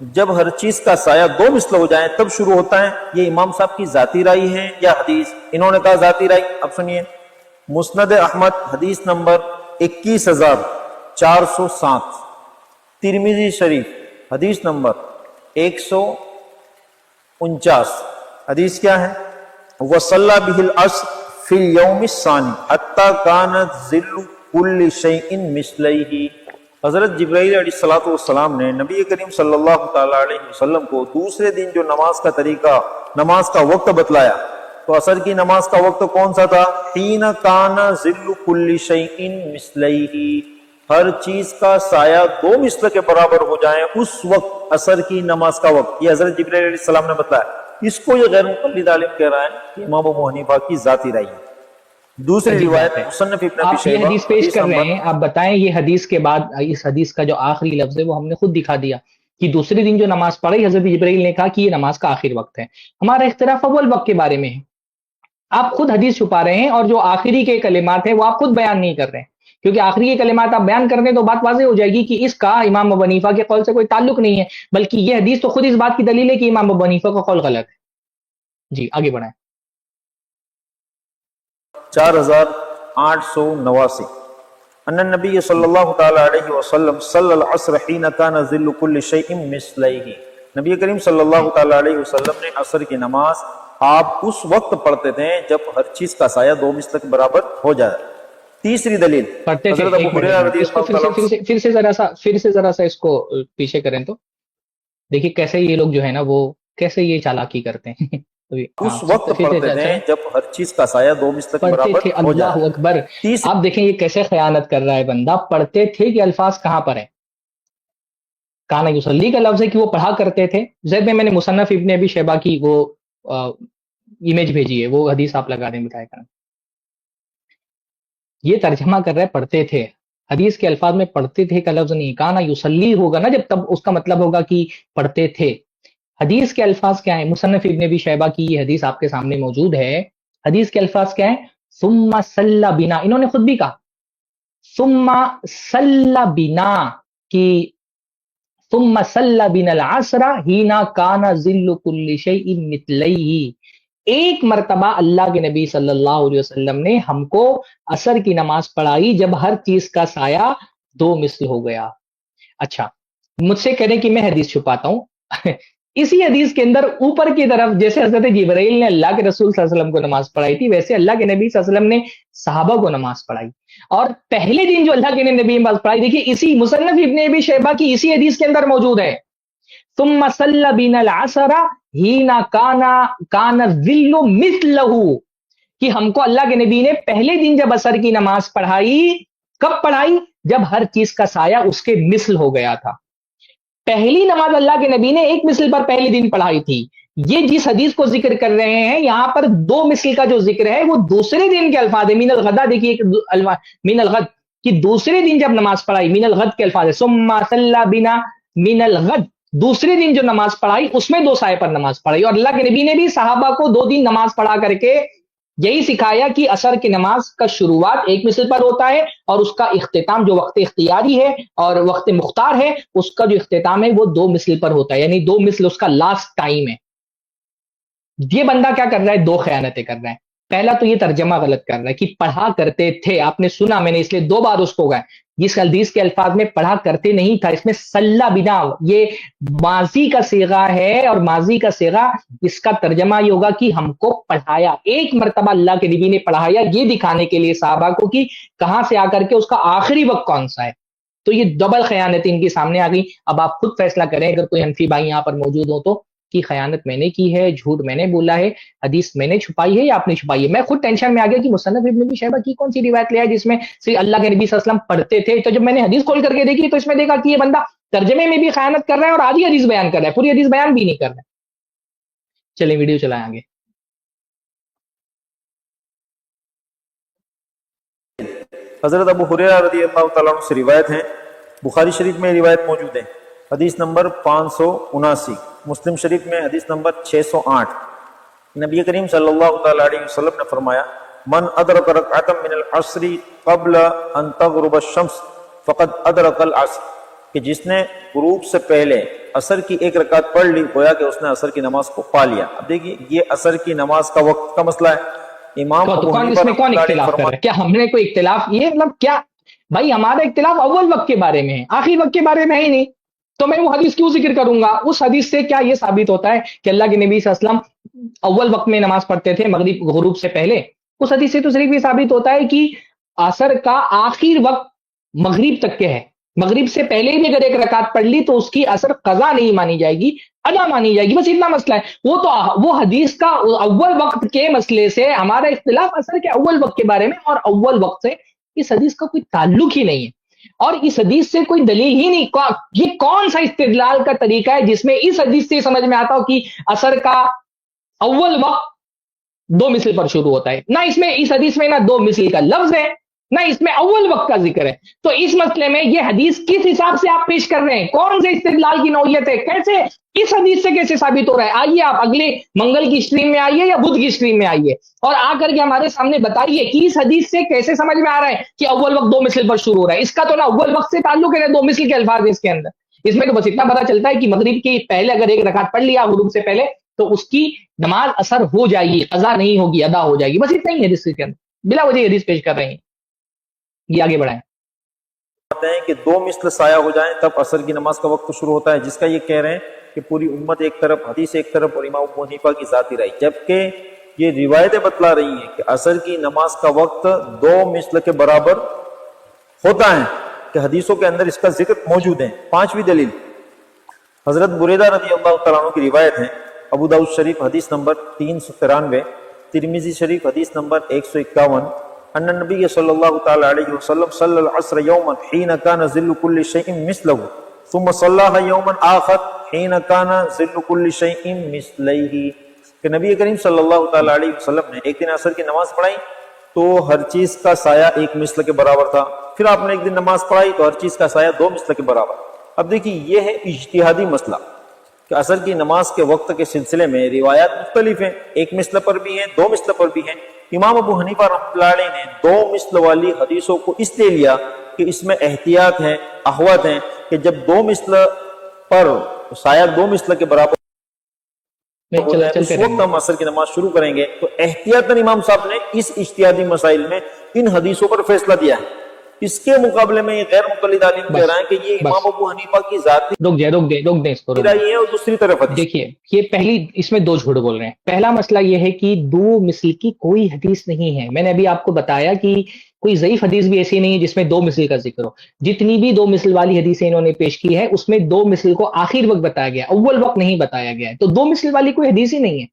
جب ہر چیز کا سایہ دو مثل ہو جائیں تب شروع ہوتا ہے، یہ امام صاحب کی ذاتی رائے ہے یا حدیث؟ انہوں نے کہا ذاتی رائے۔ اب سنیے، مسند احمد حدیث نمبر 21407، ترمذی شریف حدیث نمبر 149، حدیث کیا ہے؟ وصلی بہ العصر فی اليوم الثانی حتی کانت ظل کل شیء مثلیہ۔ حضرت جبرائیل علیہ السلام نے نبی کریم صلی اللہ تعالی علیہ وسلم کو دوسرے دن جو نماز کا طریقہ، نماز کا وقت بتلایا، تو عصر کی نماز کا وقت کون سا تھا؟ حین کان ظل کل شیء مثلیہ، ہر چیز کا سایہ دو مثل کے برابر ہو جائیں، اس وقت عصر کی نماز کا وقت۔ یہ حضرت جبرائیل علیہ السلام نے بتایا۔ اس کو یہ غیر مقلد عالم کہہ رہا ہے کہ امام ابو حنیفہ کی ذاتی رائے ہے۔ دوسری روایت مصنف ابن ابی آپ یہ شیبہ حدیث پیش کر رہے نمبر ہیں، آپ بتائیں یہ حدیث کے بعد اس حدیث کا جو آخری لفظ ہے وہ ہم نے خود دکھا دیا کہ دوسرے دن جو نماز پڑھی حضرت جبرائیل نے کہا کہ یہ نماز کا آخری وقت ہے۔ ہمارا اختلاف اول وقت کے بارے میں ہے، آپ خود حدیث چھپا رہے ہیں اور جو آخری کے کلمات ہیں وہ آپ خود بیان نہیں کر رہے ہیں، کیونکہ آخری کے کلمات آپ بیان کر دیں تو بات واضح ہو جائے گی کہ اس کا امام ابو حنیفہ کے قول سے کوئی تعلق نہیں ہے، بلکہ یہ حدیث تو خود اس بات کی دلیل ہے کہ امام ابو حنیفہ کا قول غلط ہے۔ جی آگے بڑھائیں۔ 4889، ان النبی صلی اللہ تعالی علیہ وسلم صلی العصر حین کان ظل کل شیء مثلیہ، نبی کریم صلی اللہ تعالی علیہ وسلم نے عصر کی نماز آپ اس وقت پڑھتے تھے جب ہر چیز کا سایہ دو مثل کے برابر ہو جائے۔ تیسری دلیل پڑھتے تھے، حضرت ابو ہریرہ رضی اس کو اللہ تعالیٰ عنہ، پھر سے ذرا سا اس کو پیچھے کریں تو دیکھیے کیسے یہ لوگ جو ہے نا وہ کیسے یہ چالاکی کرتے ہیں۔ اس وقت پڑھتے تھے جب ہر چیز کا سایہ دو مثل کے پڑھتے برابر تھے، ہو جائے۔ اللہ اکبر۔ آپ دیکھیں یہ کیسے خیانت کر رہا ہے بندہ، پڑھتے تھے کہ الفاظ کہاں پر ہیں؟ کانا یصلی کا لفظ ہے کہ وہ پڑھا کرتے تھے۔ زید میں نے مصنف ابن ابی شیبہ کی وہ امیج بھیجی ہے، وہ حدیث آپ لگا دیں بتائے کریں۔ یہ ترجمہ کر رہے پڑھتے تھے، حدیث کے الفاظ میں پڑھتے تھے کا لفظ نہیں، کانا یصلی ہوگا نا جب، تب اس کا مطلب ہوگا کہ پڑھتے تھے۔ حدیث کے الفاظ کیا ہیں؟ مصنف ابن ابی شیبہ کی یہ حدیث آپ کے سامنے موجود ہے۔ حدیث کے الفاظ کیا ہیں؟ ثم صلی بنا، انہوں نے خود بھی کہا ثم صلی بنا، کہ ثم صلی بنا العصر حین کان ظل کل شیء مثلیہ، ایک مرتبہ اللہ کے نبی صلی اللہ علیہ وسلم نے ہم کو عصر کی نماز پڑھائی جب ہر چیز کا سایہ دو مثل ہو گیا۔ اچھا مجھ سے کہہ رہے کہ میں حدیث چھپاتا ہوں، اسی حدیث کے اندر اوپر کی طرف جیسے حضرت جبرائیل نے اللہ کے رسول صلی اللہ علیہ وسلم کو نماز پڑھائی تھی، ویسے اللہ کے نبی صلی اللہ علیہ وسلم نے صحابہ کو نماز پڑھائی، اور پہلے دن جو اللہ کے نبی نماز پڑھائی دیکھیے اسی مصنف ابن ابی شیبہ کی اسی حدیث کے اندر موجود ہے، ثم صلی بنا العصر حین کان الظل مثلہ، کہ ہم کو اللہ کے نبی نے پہلے دن جب عصر کی نماز پڑھائی، کب پڑھائی؟ جب ہر چیز کا سایہ اس کے مثل ہو گیا تھا۔ پہلی نماز اللہ کے نبی نے ایک مثل پر پہلے دن پڑھائی تھی۔ یہ جس حدیث کو ذکر کر رہے ہیں یہاں پر دو مثل کا جو ذکر ہے وہ دوسرے دن کے الفاظ ہے، من الغدا، دیکھیے من الغد کہ دوسرے دن جب نماز پڑھائی، من الغد کے الفاظ ہے، ثم صلی بنا من الغد، دوسرے دن جو نماز پڑھائی اس میں دو سائے پر نماز پڑھائی، اور اللہ کے نبی نے بھی صحابہ کو 2 دن نماز پڑھا کر کے یہی سکھایا کہ عصر کی نماز کا شروعات ایک مثل پر ہوتا ہے اور اس کا اختتام جو وقت اختیاری ہے اور وقت مختار ہے اس کا جو اختتام ہے وہ 2 مثل پر ہوتا ہے، یعنی 2 مثل اس کا لاسٹ ٹائم ہے۔ یہ بندہ کیا کر رہا ہے؟ 2 خیانتیں کر رہا ہے۔ پہلا تو یہ ترجمہ غلط کر رہا ہے کہ پڑھا کرتے تھے، آپ نے سنا، میں نے اس لیے 2 بار اس کو گئے، جس حدیث کے الفاظ میں پڑھا کرتے نہیں تھا، اس میں صلی بنا، یہ ماضی کا صیغہ ہے، اور ماضی کا صیغہ اس کا ترجمہ یہ ہوگا کہ ہم کو پڑھایا، ایک مرتبہ اللہ کے نبی نے پڑھایا، یہ دکھانے کے لیے صحابہ کو کہ کہاں سے آ کر کے اس کا آخری وقت کون سا ہے۔ تو یہ ڈبل خیانت ان کے سامنے آ گئی۔ اب آپ خود فیصلہ کریں، اگر کوئی حنفی بھائی یہاں پر موجود ہو تو، کہ خیانت میں نے کی ہے، جھوٹ میں نے بولا ہے، حدیث میں نے چھپائی ہے یا آپ نے چھپائی ہے۔ میں خود ٹینشن میں آ گیا کہ مصنف ابن ابی شیبہ کی کون سی روایت لے آئے جس میں اللہ کے نبی صلی اللہ علیہ وسلم پڑھتے تھے، تو جب میں نے حدیث کھول کر کے دیکھی تو اس میں دیکھا کہ یہ بندہ ترجمے میں بھی خیانت کر رہا ہے اور آدھی حدیث بیان کر رہا ہے، پوری حدیث بیان بھی نہیں کر رہا ہے۔ چلیں ویڈیو چلائیں آگے۔ حضرت ابو ہریرہ رضی اللہ تعالیٰ عنہ سے روایت ہے، بخاری شریف میں روایت موجود ہے، حدیث نمبر 579، مسلم شریف میں حدیث نمبر 608، نبی کریم صلی اللہ تعالیٰ علیہ وسلم نے فرمایا، من ادرک رکعۃ من العصر قبل ان تغرب الشمس فقد ادرک العصر، کہ جس نے غروب سے پہلے اثر کی ایک رکعت پڑھ لی، گویا کہ اس نے اثر کی نماز کو پا لیا۔ اب دیکھیے یہ اثر کی نماز کا وقت کا مسئلہ ہے۔ امام تو ابو کون حنیفہ اس میں کون رحمۃ اللہ علیہ اختلاف کر رہا فرماتے ہے؟ کیا ہم نے کوئی اختلاف؟ یہ مطلب کیا بھائی، ہمارا اختلاف اول وقت کے بارے میں ہے، آخری وقت کے بارے میں ہے ہی نہیں، تو میں وہ حدیث کیوں ذکر کروں گا؟ اس حدیث سے کیا یہ ثابت ہوتا ہے کہ اللہ کے نبی صلی اللہ علیہ وسلم اول وقت میں نماز پڑھتے تھے مغرب غروب سے پہلے؟ اس حدیث سے تو صرف یہ ثابت ہوتا ہے کہ عصر کا آخر وقت مغرب تک کے ہے، مغرب سے پہلے بھی اگر ایک رکعت پڑھ لی تو اس کی عصر قضا نہیں مانی جائے گی، ادا مانی جائے گی، بس اتنا مسئلہ ہے۔ وہ حدیث کا اول وقت کے مسئلے سے ہمارا اختلاف عصر کے اول وقت کے بارے میں، اور اول وقت سے اس حدیث کا کوئی تعلق ہی نہیں ہے، اور اس حدیث سے کوئی دلیل ہی نہیں۔ یہ کون سا استدلال کا طریقہ ہے جس میں اس حدیث سے سمجھ میں آتا ہو کہ عصر کا اول وقت 2 مثل پر شروع ہوتا ہے؟ نہ اس حدیث میں نہ 2 مثل کا لفظ ہے، نہ اس میں اول وقت کا ذکر ہے۔ تو اس مسئلے میں یہ حدیث کس حساب سے آپ پیش کر رہے ہیں؟ کون سے استدلال کی نوعیت ہے؟ کیسے اس حدیث سے کیسے ثابت ہو رہا ہے؟ آئیے آپ اگلے منگل کی اسٹریم میں آئیے یا بدھ کی اسٹریم میں آئیے، اور آ کر کے ہمارے سامنے بتائیے کہ اس حدیث سے کیسے سمجھ میں آ رہا ہے کہ اول وقت 2 مثل پر شروع ہو رہا ہے۔ اس کا تو نہ اول وقت سے تعلق ہے نہ 2 مثل کے الفاظ ہیں اس کے اندر۔ اس میں تو بس اتنا پتا چلتا ہے کہ مغرب کے پہلے اگر ایک رکعت پڑھ لیا غروب سے پہلے تو اس کی نماز اثر ہو جائے گی، قضا نہیں ہوگی، ادا ہو جائے گی، بس اتنا ہی ہے حدیث کے اندر، بلا وجہ حدیث پیش کر رہے ہیں۔ یہ آگے بڑھائیں۔ ہیں کہ 2 مثل سایہ ہو جائیں تب عصر کی نماز کا وقت شروع ہوتا ہے، جس کا یہ کہہ رہے ہیں کہ پوری امت ایک طرف، حدیث ایک طرف، اور امام ابو حنیفہ کی ذاتی رائے، جبکہ یہ روایتیں بتلا رہی ہیں کہ عصر کی نماز کا وقت 2 مثل کے برابر ہوتا ہے، کہ حدیثوں کے اندر اس کا ذکر موجود ہے۔ 5ویں دلیل حضرت بریدہ رضی اللہ تعالیٰ عنہ کی روایت ہے، ابو داؤد شریف حدیث نمبر 393، ترمذی شریف حدیث نمبر 151، ان النبی صلی اللہ تعالی علیہ وسلم صلی العصر یوما حین کان ظل کل شیء مثلہ ثم صلاها یوما آخر حین کان ظل کل شیء مثلیہ، کہ نبی کریم صلی اللہ تعالی علیہ وسلم نے ایک دن عصر کی نماز پڑھائی تو ہر چیز کا سایہ 1 مثل کے برابر تھا، پھر آپ نے ایک دن نماز پڑھائی تو ہر چیز کا سایہ 2 مثل کے برابر۔ اب دیکھیے یہ ہے اجتہادی مسئلہ کہ عصر کی نماز کے وقت کے سلسلے میں روایات مختلف ہیں، 1 مثل پر بھی ہیں، 2 مثل پر بھی ہیں۔ امام ابو حنیفہ رحمۃ اللہ علیہ نے 2 مثل والی حدیثوں کو اس لیے لیا کہ اس میں احتیاط ہے، احوط ہیں، کہ جب 2 مثل پر سایہ 2 مثل کے برابر ہوتا ہے اس وقت ہم عصر کی نماز شروع کریں گے، تو احتیاطاً امام صاحب نے اس اجتہادی مسائل میں ان حدیثوں پر فیصلہ دیا ہے۔ اس کے مقابلے میں یہ غیر مقلد عالم کہہ رہا ہے کہ یہ امام ابو حنیفہ کی ذاتی رک دیں اس کو رائے ہے، اور دوسری طرف حدیث۔ دیکھیے یہ پہلی، اس میں 2 جھوٹ بول رہے ہیں۔ پہلا مسئلہ یہ ہے کہ 2 مثل کی کوئی حدیث نہیں ہے، میں نے ابھی آپ کو بتایا کہ کوئی ضعیف حدیث بھی ایسی نہیں ہے جس میں 2 مثل کا ذکر ہو۔ جتنی بھی 2 مثل والی حدیثیں انہوں نے پیش کی ہے اس میں 2 مثل کو آخر وقت بتایا گیا، اول وقت نہیں بتایا گیا ہے، تو 2 مثل والی کوئی حدیث ہی نہیں ہے۔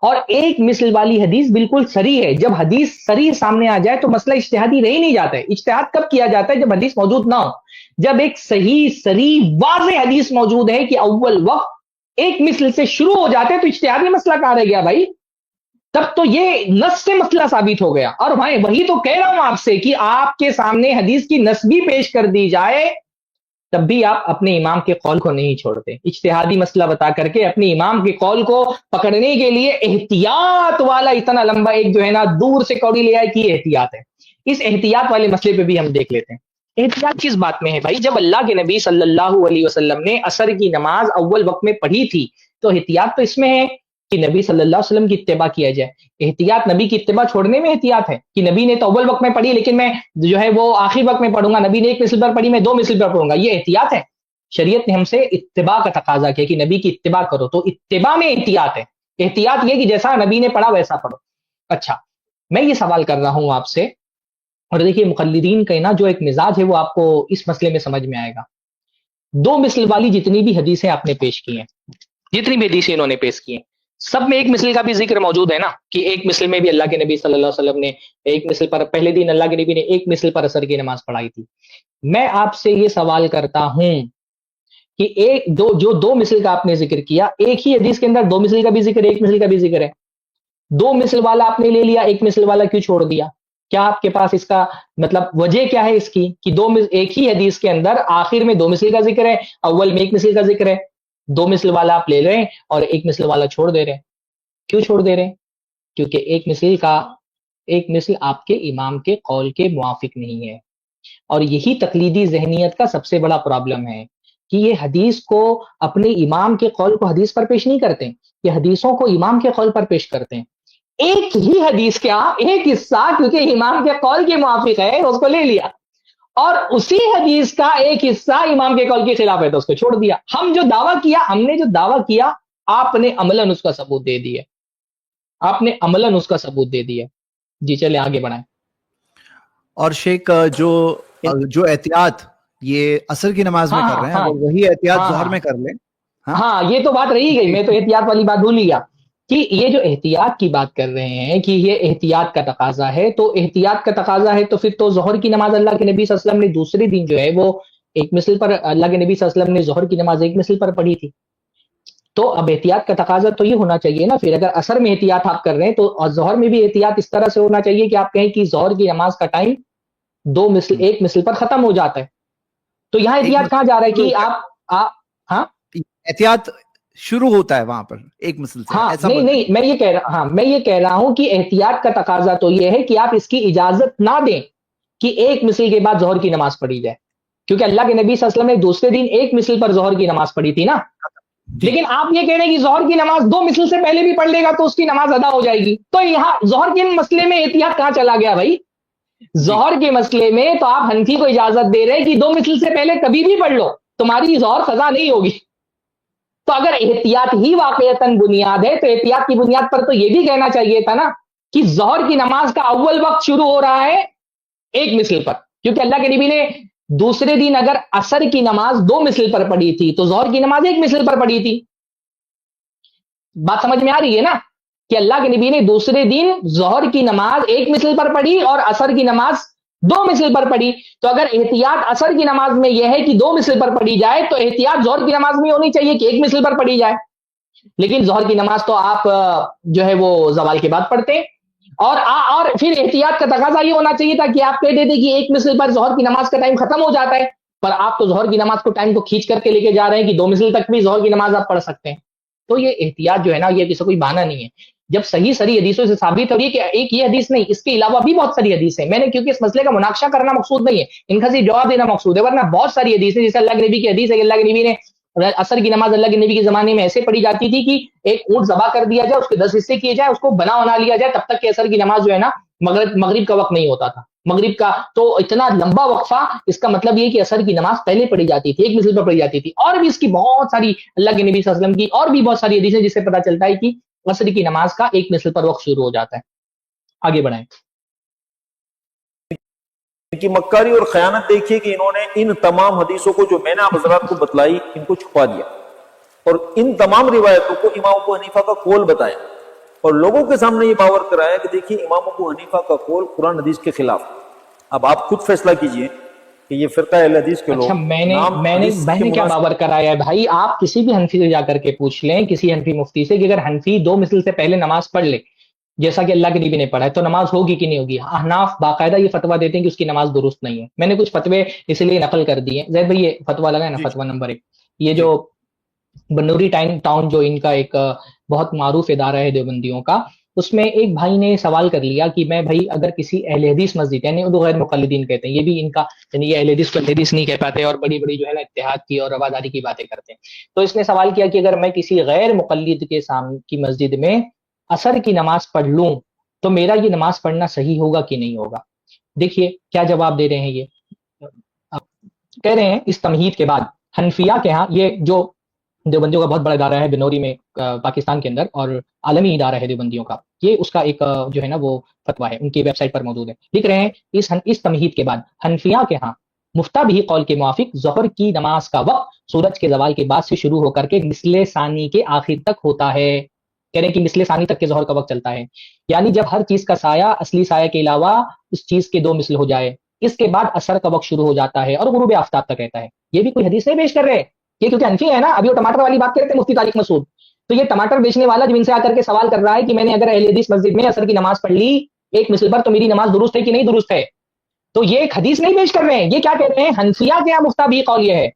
اور 1 مثل والی حدیث بالکل صریح ہے۔ جب حدیث صریح سامنے آ جائے تو مسئلہ اجتہادی رہ ہی نہیں جاتا ہے۔ اجتہاد کب کیا جاتا ہے؟ جب حدیث موجود نہ ہو، جب ایک صحیح صریح واضح حدیث موجود ہے کہ اول وقت 1 مثل سے شروع ہو جاتے ہیں، تو اجتہادی مسئلہ کہاں رہ گیا بھائی؟ تب تو یہ نص سے مسئلہ ثابت ہو گیا۔ اور بھائی وہی تو کہہ رہا ہوں آپ سے کہ آپ کے سامنے حدیث کی نص بھی پیش کر دی جائے تب بھی آپ اپنے امام کے قول کو نہیں چھوڑتے، اجتہادی مسئلہ بتا کر کے اپنے امام کے قول کو پکڑنے کے لیے احتیاط والا اتنا لمبا ایک جو ہے نا دور سے کوڑی لے آئے کہ یہ احتیاط ہے۔ اس احتیاط والے مسئلے پہ بھی ہم دیکھ لیتے ہیں۔ احتیاط کس بات میں ہے بھائی؟ جب اللہ کے نبی صلی اللہ علیہ وسلم نے عصر کی نماز اول وقت میں پڑھی تھی تو احتیاط تو اس میں ہے کہ نبی صلی اللہ علیہ وسلم کی اتباع کیا جائے۔ احتیاط نبی کی اتباع چھوڑنے میں احتیاط ہے کہ نبی نے تو اول وقت میں پڑھی لیکن میں جو ہے وہ آخری وقت میں پڑھوں گا، نبی نے 1 مثل پر پڑھی میں 2 مثل پر پڑھوں گا، یہ احتیاط ہے؟ شریعت نے ہم سے اتباع کا تقاضا کیا کہ نبی کی اتباع کرو، تو اتباع میں احتیاط ہے۔ احتیاط یہ کہ جیسا نبی نے پڑھا ویسا پڑھو۔ اچھا میں یہ سوال کر رہا ہوں آپ سے، اور دیکھیے مقلدین کا نا جو ایک مزاج ہے وہ آپ کو اس مسئلے میں سمجھ میں آئے گا۔ 2 مثل والی جتنی بھی حدیثیں آپ نے پیش کی ہیں، جتنی بھی حدیثیں انہوں نے پیش کی ہیں، سب میں 1 مثل کا بھی ذکر موجود ہے نا، کہ 1 مثل میں بھی اللہ کے نبی صلی اللہ علیہ وسلم نے 1 مثل پر، پہلے دن اللہ کے نبی نے 1 مثل پر عصر کی نماز پڑھائی تھی۔ میں آپ سے یہ سوال کرتا ہوں کہ جو 2 مثل کا آپ نے ذکر کیا، ایک ہی حدیث کے اندر 2 مثل کا بھی ذکر ہے، 1 مثل کا بھی ذکر ہے، 2 مثل والا آپ نے لے لیا، 1 مثل والا کیوں چھوڑ دیا؟ کیا آپ کے پاس اس کا مطلب وجہ کیا ہے اس کی کہ ایک ہی حدیث کے اندر آخر میں 2 مثل کا ذکر ہے، اول میں 1 مثل کا ذکر ہے، 2 مثل والا آپ لے رہے ہیں اور 1 مثل والا چھوڑ دے رہے ہیں؟ کیوں چھوڑ دے رہے ہیں؟ کیونکہ 1 مثل آپ کے امام کے قول کے موافق نہیں ہے، اور یہی تقلیدی ذہنیت کا سب سے بڑا پرابلم ہے کہ یہ حدیث کو اپنے امام کے قول کو حدیث پر پیش نہیں کرتے، یہ حدیثوں کو امام کے قول پر پیش کرتے ہیں. ایک ہی حدیث کا ایک حصہ کیونکہ امام کے قول کے موافق ہے اس کو لے لیا، اور اسی حدیث کا ایک حصہ امام کے قول کے خلاف ہے تو اس کو چھوڑ دیا. ہم نے جو دعویٰ کیا آپ نے عملاً اس کا ثبوت دے دیا، آپ نے عملاً اس کا ثبوت دے دیا. جی چلے آگے بڑھائیں. اور شیخ جو احتیاط یہ عصر کی نماز میں کر رہے ہیں اگر وہی احتیاط ظہر میں کر لیں. ہاں یہ تو بات رہی گئی، میں تو احتیاط والی بات بھول گیا کہ یہ جو احتیاط کی بات کر رہے ہیں کہ یہ احتیاط کا تقاضا ہے، تو احتیاط کا تقاضا ہے تو پھر تو ظہر کی نماز اللہ کے نبی صلی اللہ علیہ وسلم نے دوسرے دن جو ہے وہ ایک مثل پر، اللہ کے نبی صلی اللہ علیہ وسلم نے ظہر کی نماز ایک مثل پر پڑھی تھی. تو اب احتیاط کا تقاضا تو یہ ہونا چاہیے نا پھر، اگر عصر میں احتیاط آپ کر رہے ہیں تو ظہر میں بھی احتیاط اس طرح سے ہونا چاہیے کہ آپ کہیں کہ ظہر کی نماز کا ٹائم ایک مثل پر ختم ہو جاتا ہے. تو یہاں احتیاط کہاں جا رہا ہے کہ آپ ہاں احتیاط شروع ہوتا ہے وہاں پر ایک مثل سے. ہاں نہیں میں یہ کہہ رہا ہوں کہ احتیاط کا تقاضا تو یہ ہے کہ آپ اس کی اجازت نہ دیں کہ ایک مثل کے بعد ظہر کی نماز پڑھی جائے، کیونکہ اللہ کے نبی صلی اللہ علیہ وسلم نے دوسرے دن ایک مثل پر ظہر کی نماز پڑھی تھی نا. لیکن آپ یہ کہہ رہے ہیں کہ ظہر کی نماز دو مثل سے پہلے بھی پڑھ لے گا تو اس کی نماز ادا ہو جائے گی. تو یہاں ظہر کے مسئلے میں احتیاط کہاں چلا گیا بھائی؟ ظہر کے مسئلے میں تو آپ حنفی کو اجازت دے رہے ہیں کہ دو مثل سے پہلے کبھی بھی پڑھ لو، تمہاری ظہر قضا نہیں ہوگی. تو اگر احتیاط ہی واقعتاً بنیاد ہے تو احتیاط کی بنیاد پر تو یہ بھی کہنا چاہیے تھا نا کہ ظہر کی نماز کا اول وقت شروع ہو رہا ہے ایک مثل پر، کیونکہ اللہ کے نبی نے دوسرے دن اگر عصر کی نماز دو مثل پر پڑھی تھی تو ظہر کی نماز ایک مثل پر پڑھی تھی. بات سمجھ میں آ رہی ہے نا کہ اللہ کے نبی نے دوسرے دن ظہر کی نماز ایک مثل پر پڑھی اور عصر کی نماز دو مثل پر پڑھی. تو اگر احتیاط عصر کی نماز میں یہ ہے کہ دو مثل پر پڑھی جائے تو احتیاط ظہر کی نماز میں ہونی چاہیے کہ ایک مثل پر پڑھی جائے. لیکن ظہر کی نماز تو آپ جو ہے وہ زوال کے بعد پڑھتے ہیں، اور پھر احتیاط کا تقاضا یہ ہونا چاہیے تھا کہ آپ کہہ دیتے کہ ایک مثل پر ظہر کی نماز کا ٹائم ختم ہو جاتا ہے، پر آپ تو ظہر کی نماز کو ٹائم کو کھینچ کر کے لے کے جا رہے ہیں کہ دو مثل تک بھی ظہر کی نماز آپ پڑھ سکتے ہیں. تو یہ احتیاط جو ہے نا یہ کسی کوئی بہانہ نہیں ہے. جب صحیح حدیثوں سے ثابت ہو رہی ہے کہ ایک یہ حدیث نہیں، اس کے علاوہ بھی بہت ساری حدیث ہیں. میں نے کیونکہ اس مسئلے کا مناقشہ کرنا مقصود نہیں ہے، ان کا صرف جواب دینا مقصود ہے، ورنہ بہت ساری حدیث ہیں. جیسے اللہ کے نبی کی حدیث ہے کہ اللہ کے نبی نے عصر کی نماز اللہ کے نبی کے زمانے میں ایسے پڑھی جاتی تھی کہ ایک اونٹ ذبح کر دیا جائے، اس کے 10 حصے کیے جائے، اس کو بنا لیا جائے تب تک کہ عصر کی نماز جو ہے نا مغرب کا وقت نہیں ہوتا تھا. مغرب کا تو اتنا لمبا وقفہ، اس کا مطلب یہ کہ عصر کی نماز پہلے پڑھی جاتی تھی، ایک مثل پر پڑھی جاتی تھی. اور بھی اس کی بہت ساری اللہ کے نبی صلی اللہ علیہ وسلم کی اور بھی بہت ساری حدیثیں جس سے پتہ چلتا ہے کہ عصر کی نماز کا ایک مثل پر وقت شروع ہو جاتا ہے. آگے بڑھائیں. کی مکاری اور خیانت دیکھیے کہ انہوں نے ان تمام حدیثوں کو جو میں نے آپ حضرات کو بتلائی ان کو چھپا دیا اور ان تمام روایتوں کو امام ابو حنیفہ کا قول بتایا اور لوگوں کے سامنے یہ باور کرایا کہ دیکھیے امام ابو حنیفہ کا قول قرآن حدیث کے خلاف. اب آپ خود فیصلہ کیجئے کہ یہ فرقہ اہل حدیث کے لوگ. اچھا میں نے کیا باور کرایا ہے بھائی؟ آپ کسی بھی حنفی سے جا کر کے پوچھ لیں، کسی حنفی مفتی سے، کہ اگر حنفی دو مثل سے پہلے نماز پڑھ لے جیسا کہ اللہ کے نبی نے پڑھا ہے تو نماز ہوگی کہ نہیں ہوگی. احناف باقاعدہ یہ فتویٰ دیتے ہیں کہ اس کی نماز درست نہیں ہے. میں نے کچھ فتوے اس لیے نقل کر دیے. زید بھائی یہ فتویٰ لگا ہے نا، فتویٰ نمبر 1، یہ جو بنوری ٹاؤن جو ان کا ایک بہت معروف ادارہ ہے دیوبندیوں کا، اس میں ایک بھائی نے سوال کر لیا کہ میں بھائی اگر کسی اہل حدیث مسجد، یعنی اردو غیر مقلدین کہتے ہیں، یہ بھی ان کا یعنی یہ اہل حدیث کو اہل حدیث نہیں کہہ پاتے اور بڑی بڑی جو ہے نا اتحاد کی اور رواداری کی باتیں کرتے ہیں. تو اس نے سوال کیا کہ اگر میں کسی غیر مقلد کے سامنے کی مسجد میں عصر کی نماز پڑھ لوں تو میرا یہ نماز پڑھنا صحیح ہوگا کہ نہیں ہوگا؟ دیکھیے کیا جواب دے رہے ہیں. یہ کہہ رہے ہیں اس تمہید کے بعد حنفیہ کے ہاں، یہ جو دیوبندیوں کا بہت بڑا ادارہ ہے بنوری میں پاکستان کے اندر اور عالمی ادارہ ہے دیوبندیوں کا، یہ اس کا ایک جو ہے نا وہ فتویٰ ہے، ان کی ویب سائٹ پر موجود ہے. لکھ رہے ہیں اس تمہید کے بعد حنفیہ کے ہاں مفتہ بھی قول کے موافق ظہر کی نماز کا وقت سورج کے زوال کے بعد سے شروع ہو کر کے مثل ثانی کے آخر تک ہوتا ہے. کہہ رہے ہیں کہ مثل ثانی تک کے ظہر کا وقت چلتا ہے، یعنی جب ہر چیز کا سایہ اصلی سایہ کے علاوہ اس چیز کے دو مثل ہو جائے. اس کے بعد عصر کا وقت شروع ہو جاتا ہے اور غروب آفتاب تک رہتا ہے. یہ بھی کوئی حدیث نہیں پیش کر رہے یہ، کیونکہ حنفی ہے نا. ابھی وہ ٹماٹر والی بات کرتے ہیں مفتی طارق مسعود، تو یہ ٹماٹر بیچنے والا جب ان سے آ کر کے سوال کر رہا ہے کہ میں نے اگر اہل حدیث مسجد میں عصر کی نماز پڑھ لی ایک مثل پر تو میری نماز درست ہے کہ نہیں درست ہے، تو یہ ایک حدیث نہیں پیش کر رہے ہیں. یہ کیا کہہ رہے ہیں؟ حنفیہ کے یہاں مفتہ بھی قول یہ ہے،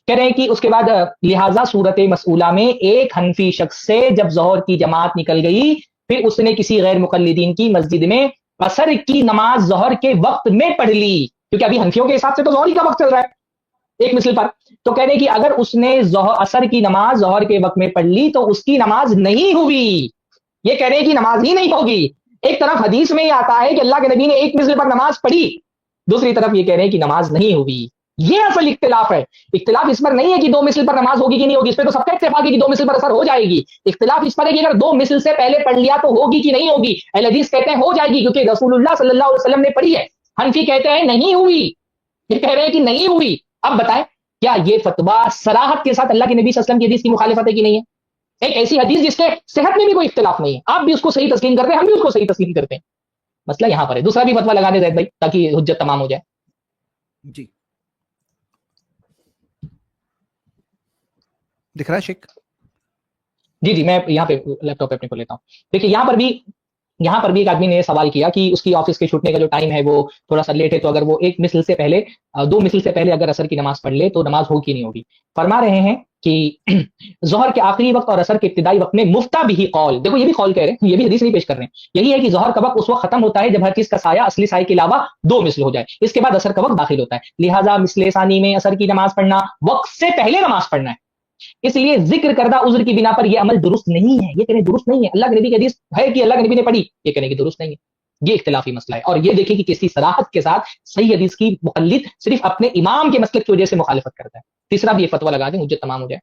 کہہ رہے ہیں کہ اس کے بعد لہٰذا صورت مسئولہ میں ایک حنفی شخص سے جب ظہر کی جماعت نکل گئی پھر اس نے کسی غیر مقلدین کی مسجد میں عصر کی نماز ظہر کے وقت میں پڑھ لی، کیونکہ ابھی حنفیوں کے حساب سے تو ظہر کا وقت چل رہا ہے. ایک مثل پر. تو کہہ رہے کہ اگر اس نے اثر کی نماز ظہر کے وقت میں پڑھ لی تو اس کی نماز نہیں ہوئی. یہ کہہ رہے ہیں کہ نماز ہی نہیں ہوگی. ایک طرف حدیث میں یہ آتا ہے کہ اللہ کے نبی نے ایک مثل پر نماز پڑھی, دوسری طرف یہ کہہ رہے ہیں کہ نماز نہیں ہوئی. یہ اصل اختلاف ہے. اختلاف اس پر نہیں ہے کہ دو مثل پر نماز ہوگی کہ نہیں ہوگی, اس پہ تو سب کا اتفاق ہے کہ دو مثل پر اثر ہو جائے گی. اختلاف اس پر ہے کہ اگر دو مثل سے پہلے پڑھ لیا تو ہوگی کہ نہیں ہوگی. اہل حدیث کہتے ہیں ہو جائے گی کیونکہ رسول اللہ صلی اللہ علیہ وسلم نے پڑھی ہے. حنفی کہتے ہیں نہیں ہوئی. یہ کہہ رہے ہیں کہ نہیں ہوئی. اب بتائیں کیا یہ فتویٰ صراحت کے ساتھ اللہ کے نبی صلی اللہ علیہ وسلم کی حدیث کی مخالفت ہے کہ نہیں ہے؟ ایک ایسی حدیث جس کے صحت میں بھی کوئی اختلاف نہیں ہے, آپ بھی اس کو صحیح تسلیم کرتے ہیں, ہم بھی اس کو صحیح تسلیم کرتے ہیں. مسئلہ یہاں پر ہے. دوسرا بھی فتویٰ لگا دے زید بھائی تاکہ حجت تمام ہو جائے. جی دکھ رہا ہے شیخ؟ جی میں یہاں پہ لیپ ٹاپ پہ اپنے کو لیتا ہوں. دیکھیے یہاں پر بھی ایک آدمی نے سوال کیا کہ اس کی آفس کے چھوٹنے کا جو ٹائم ہے وہ تھوڑا سا لیٹ ہے, تو اگر وہ ایک مثل سے پہلے دو مثل سے پہلے اگر عصر کی نماز پڑھ لے تو نماز ہوگی نہیں ہوگی. فرما رہے ہیں کہ ظہر کے آخری وقت اور عصر کے ابتدائی وقت میں مفتہ بھی قول, دیکھو یہ بھی قول کہہ رہے ہیں, یہ بھی حدیث نہیں پیش کر رہے ہیں. یہی ہے کہ ظہر کا وقت اس وقت ختم ہوتا ہے جب ہر چیز کا سایہ اصلی سائے کے علاوہ دو مثل ہو جائے, اس کے بعد عصر کا وقت داخل ہوتا ہے. لہٰذا مثل ثانی میں عصر کی نماز پڑھنا وقت سے پہلے نماز پڑھنا ہے. اس لیے ذکر کردہ عذر کی بنا پر یہ عمل درست نہیں ہے. یہ کہنے درست نہیں ہے. اللہ کے نبی کی حدیث ہے کہ اللہ کے نبی نے پڑھی, یہ کہنے کی درست نہیں ہے. یہ اختلافی مسئلہ ہے. اور یہ دیکھیں کہ کسی صراحت کے ساتھ صحیح حدیث کی مقلد صرف اپنے امام کے مسلک کی وجہ سے مخالفت کرتا ہے. تیسرا بھی ایک فتویٰ لگا دیں, مجھے تمام ہو جائے.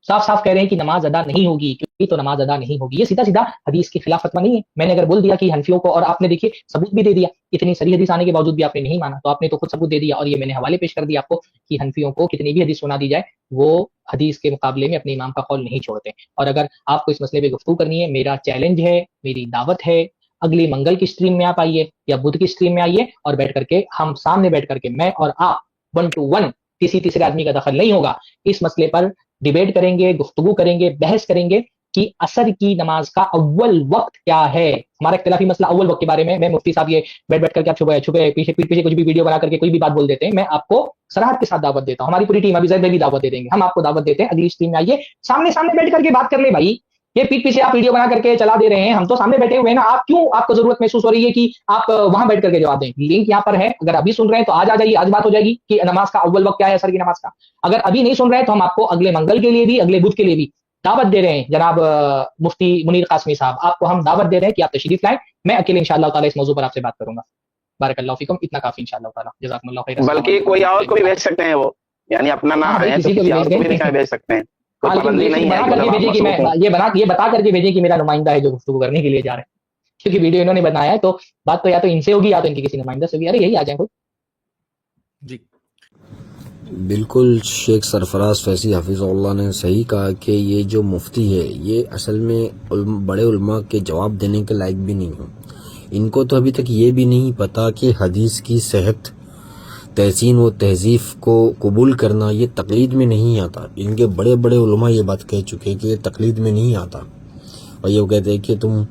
صاف کہہ رہے ہیں کہ نماز ادا نہیں ہوگی, کیونکہ تو نماز ادا نہیں ہوگی. یہ سیدھا حدیث کے خلاف فتویٰ نہیں ہے. میں نے اگر بول دیا کہ حنفیوں کو, اور آپ نے دیکھیے ثبوت بھی دے دیا, اتنی صحیح حدیث آنے کے باوجود بھی آپ نے نہیں مانا, تو آپ نے تو خود ثبوت دے دیا. اور یہ میں نے حوالے پیش کر دیا آپ کو کہ حنفیوں کو کتنی بھی حدیث سنا دی جائے وہ حدیث کے مقابلے میں اپنے امام کا قول نہیں چھوڑتے. اور اگر آپ کو اس مسئلے پہ گفتگو کرنی ہے, میرا چیلنج ہے, میری دعوت ہے, اگلی منگل کی اسٹریم میں آپ آئیے یا بدھ کی اسٹریم میں آئیے, اور بیٹھ کر کے ہم سامنے بیٹھ کر کے میں اور آپ 1 to 1, کسی تیسرے آدمی کا دخل نہیں ہوگا, اس مسئلے پر ڈیبیٹ کریں گے, گفتگو کریں گے, بحث کریں گے کہ عصر کی نماز کا اول وقت کیا ہے. ہمارا اختلافی مسئلہ اول وقت کے بارے میں مفتی صاحب یہ بیٹھ کر کے آپ چھپے پیچھے کچھ بھی ویڈیو بنا کر کے کوئی بھی بات بول دیتے ہیں. میں آپ کو صراحت کے ساتھ دعوت دیتا ہوں, ہماری پوری ٹیم ابھی زید بھی دعوت دے دیں گے, ہم آپ کو دعوت دیتے ہیں اگلی اسٹریم میں آئیے, سامنے بیٹھ کر کے بات کر لیں بھائی. یہ پیٹ پیچھے آپ ویڈیو بنا کر کے چلا دے رہے ہیں, ہم تو سامنے بیٹھے ہوئے ہیں نا. آپ کو ضرورت محسوس ہو رہی ہے کہ آپ وہاں بیٹھ کر کے جواب دیں. لنک یہاں پر ہے, اگر ابھی سن رہے ہیں تو آج آ جائیے, آج بات ہو جائے گی کہ نماز کا اول وقت کیا ہے عصر کی نماز کا. اگر ابھی نہیں سن رہے ہیں تو ہم آپ کو اگلے منگل کے لیے بھی, اگلے بدھ کے لیے بھی دعوت دے رہے ہیں. جناب مفتی منیر قاسمی صاحب, آپ کو ہم دعوت دے رہے ہیں کہ آپ تشریف لائیں. میں اکیلے انشاءاللہ تعالی اس موضوع پر آپ سے بات کروں گا. بارک اللہ فیکم. اتنا کافی انشاءاللہ تعالی. جزاکم اللہ خیر. بلکہ کوئی اور کو بھی بھیج سکتے ہیں, وہ یعنی اپنا نام ہے تو کسی اور کو بھی بھیج سکتے ہیں, کوئی پابندی نہیں ہے. یہ بتا کر کے بھیجیں کہ میرا نمائندہ ہے جو گفتگو کرنے کے لیے جا رہے ہیں, کیونکہ ویڈیو انہوں نے بنایا ہے, تو بات تو یا تو ان سے ہوگی یا تو ان کے کسی نمائندہ سے ہوگی. ارے یہی آ جائیں. جی بالکل شیخ سرفراز فیضی حفیظ اللہ نے صحیح کہا کہ یہ جو مفتی ہے یہ اصل میں بڑے علماء کے جواب دینے کے لائق بھی نہیں ہوں. ان کو تو ابھی تک یہ بھی نہیں پتا کہ حدیث کی صحت, تحسین و تہذیب کو قبول کرنا یہ تقلید میں نہیں آتا. ان کے بڑے بڑے علماء یہ بات کہہ چکے کہ یہ تقلید میں نہیں آتا, اور یہ کہتے ہیں کہ تم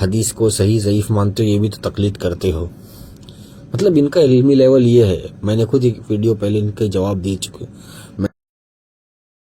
حدیث کو صحیح ضعیف مانتے ہو, یہ بھی تو تقلید کرتے ہو. مطلب ان کا علمی لیول یہ ہے. میں نے خود ایک ویڈیو پہلے ان کے جواب دے چکے.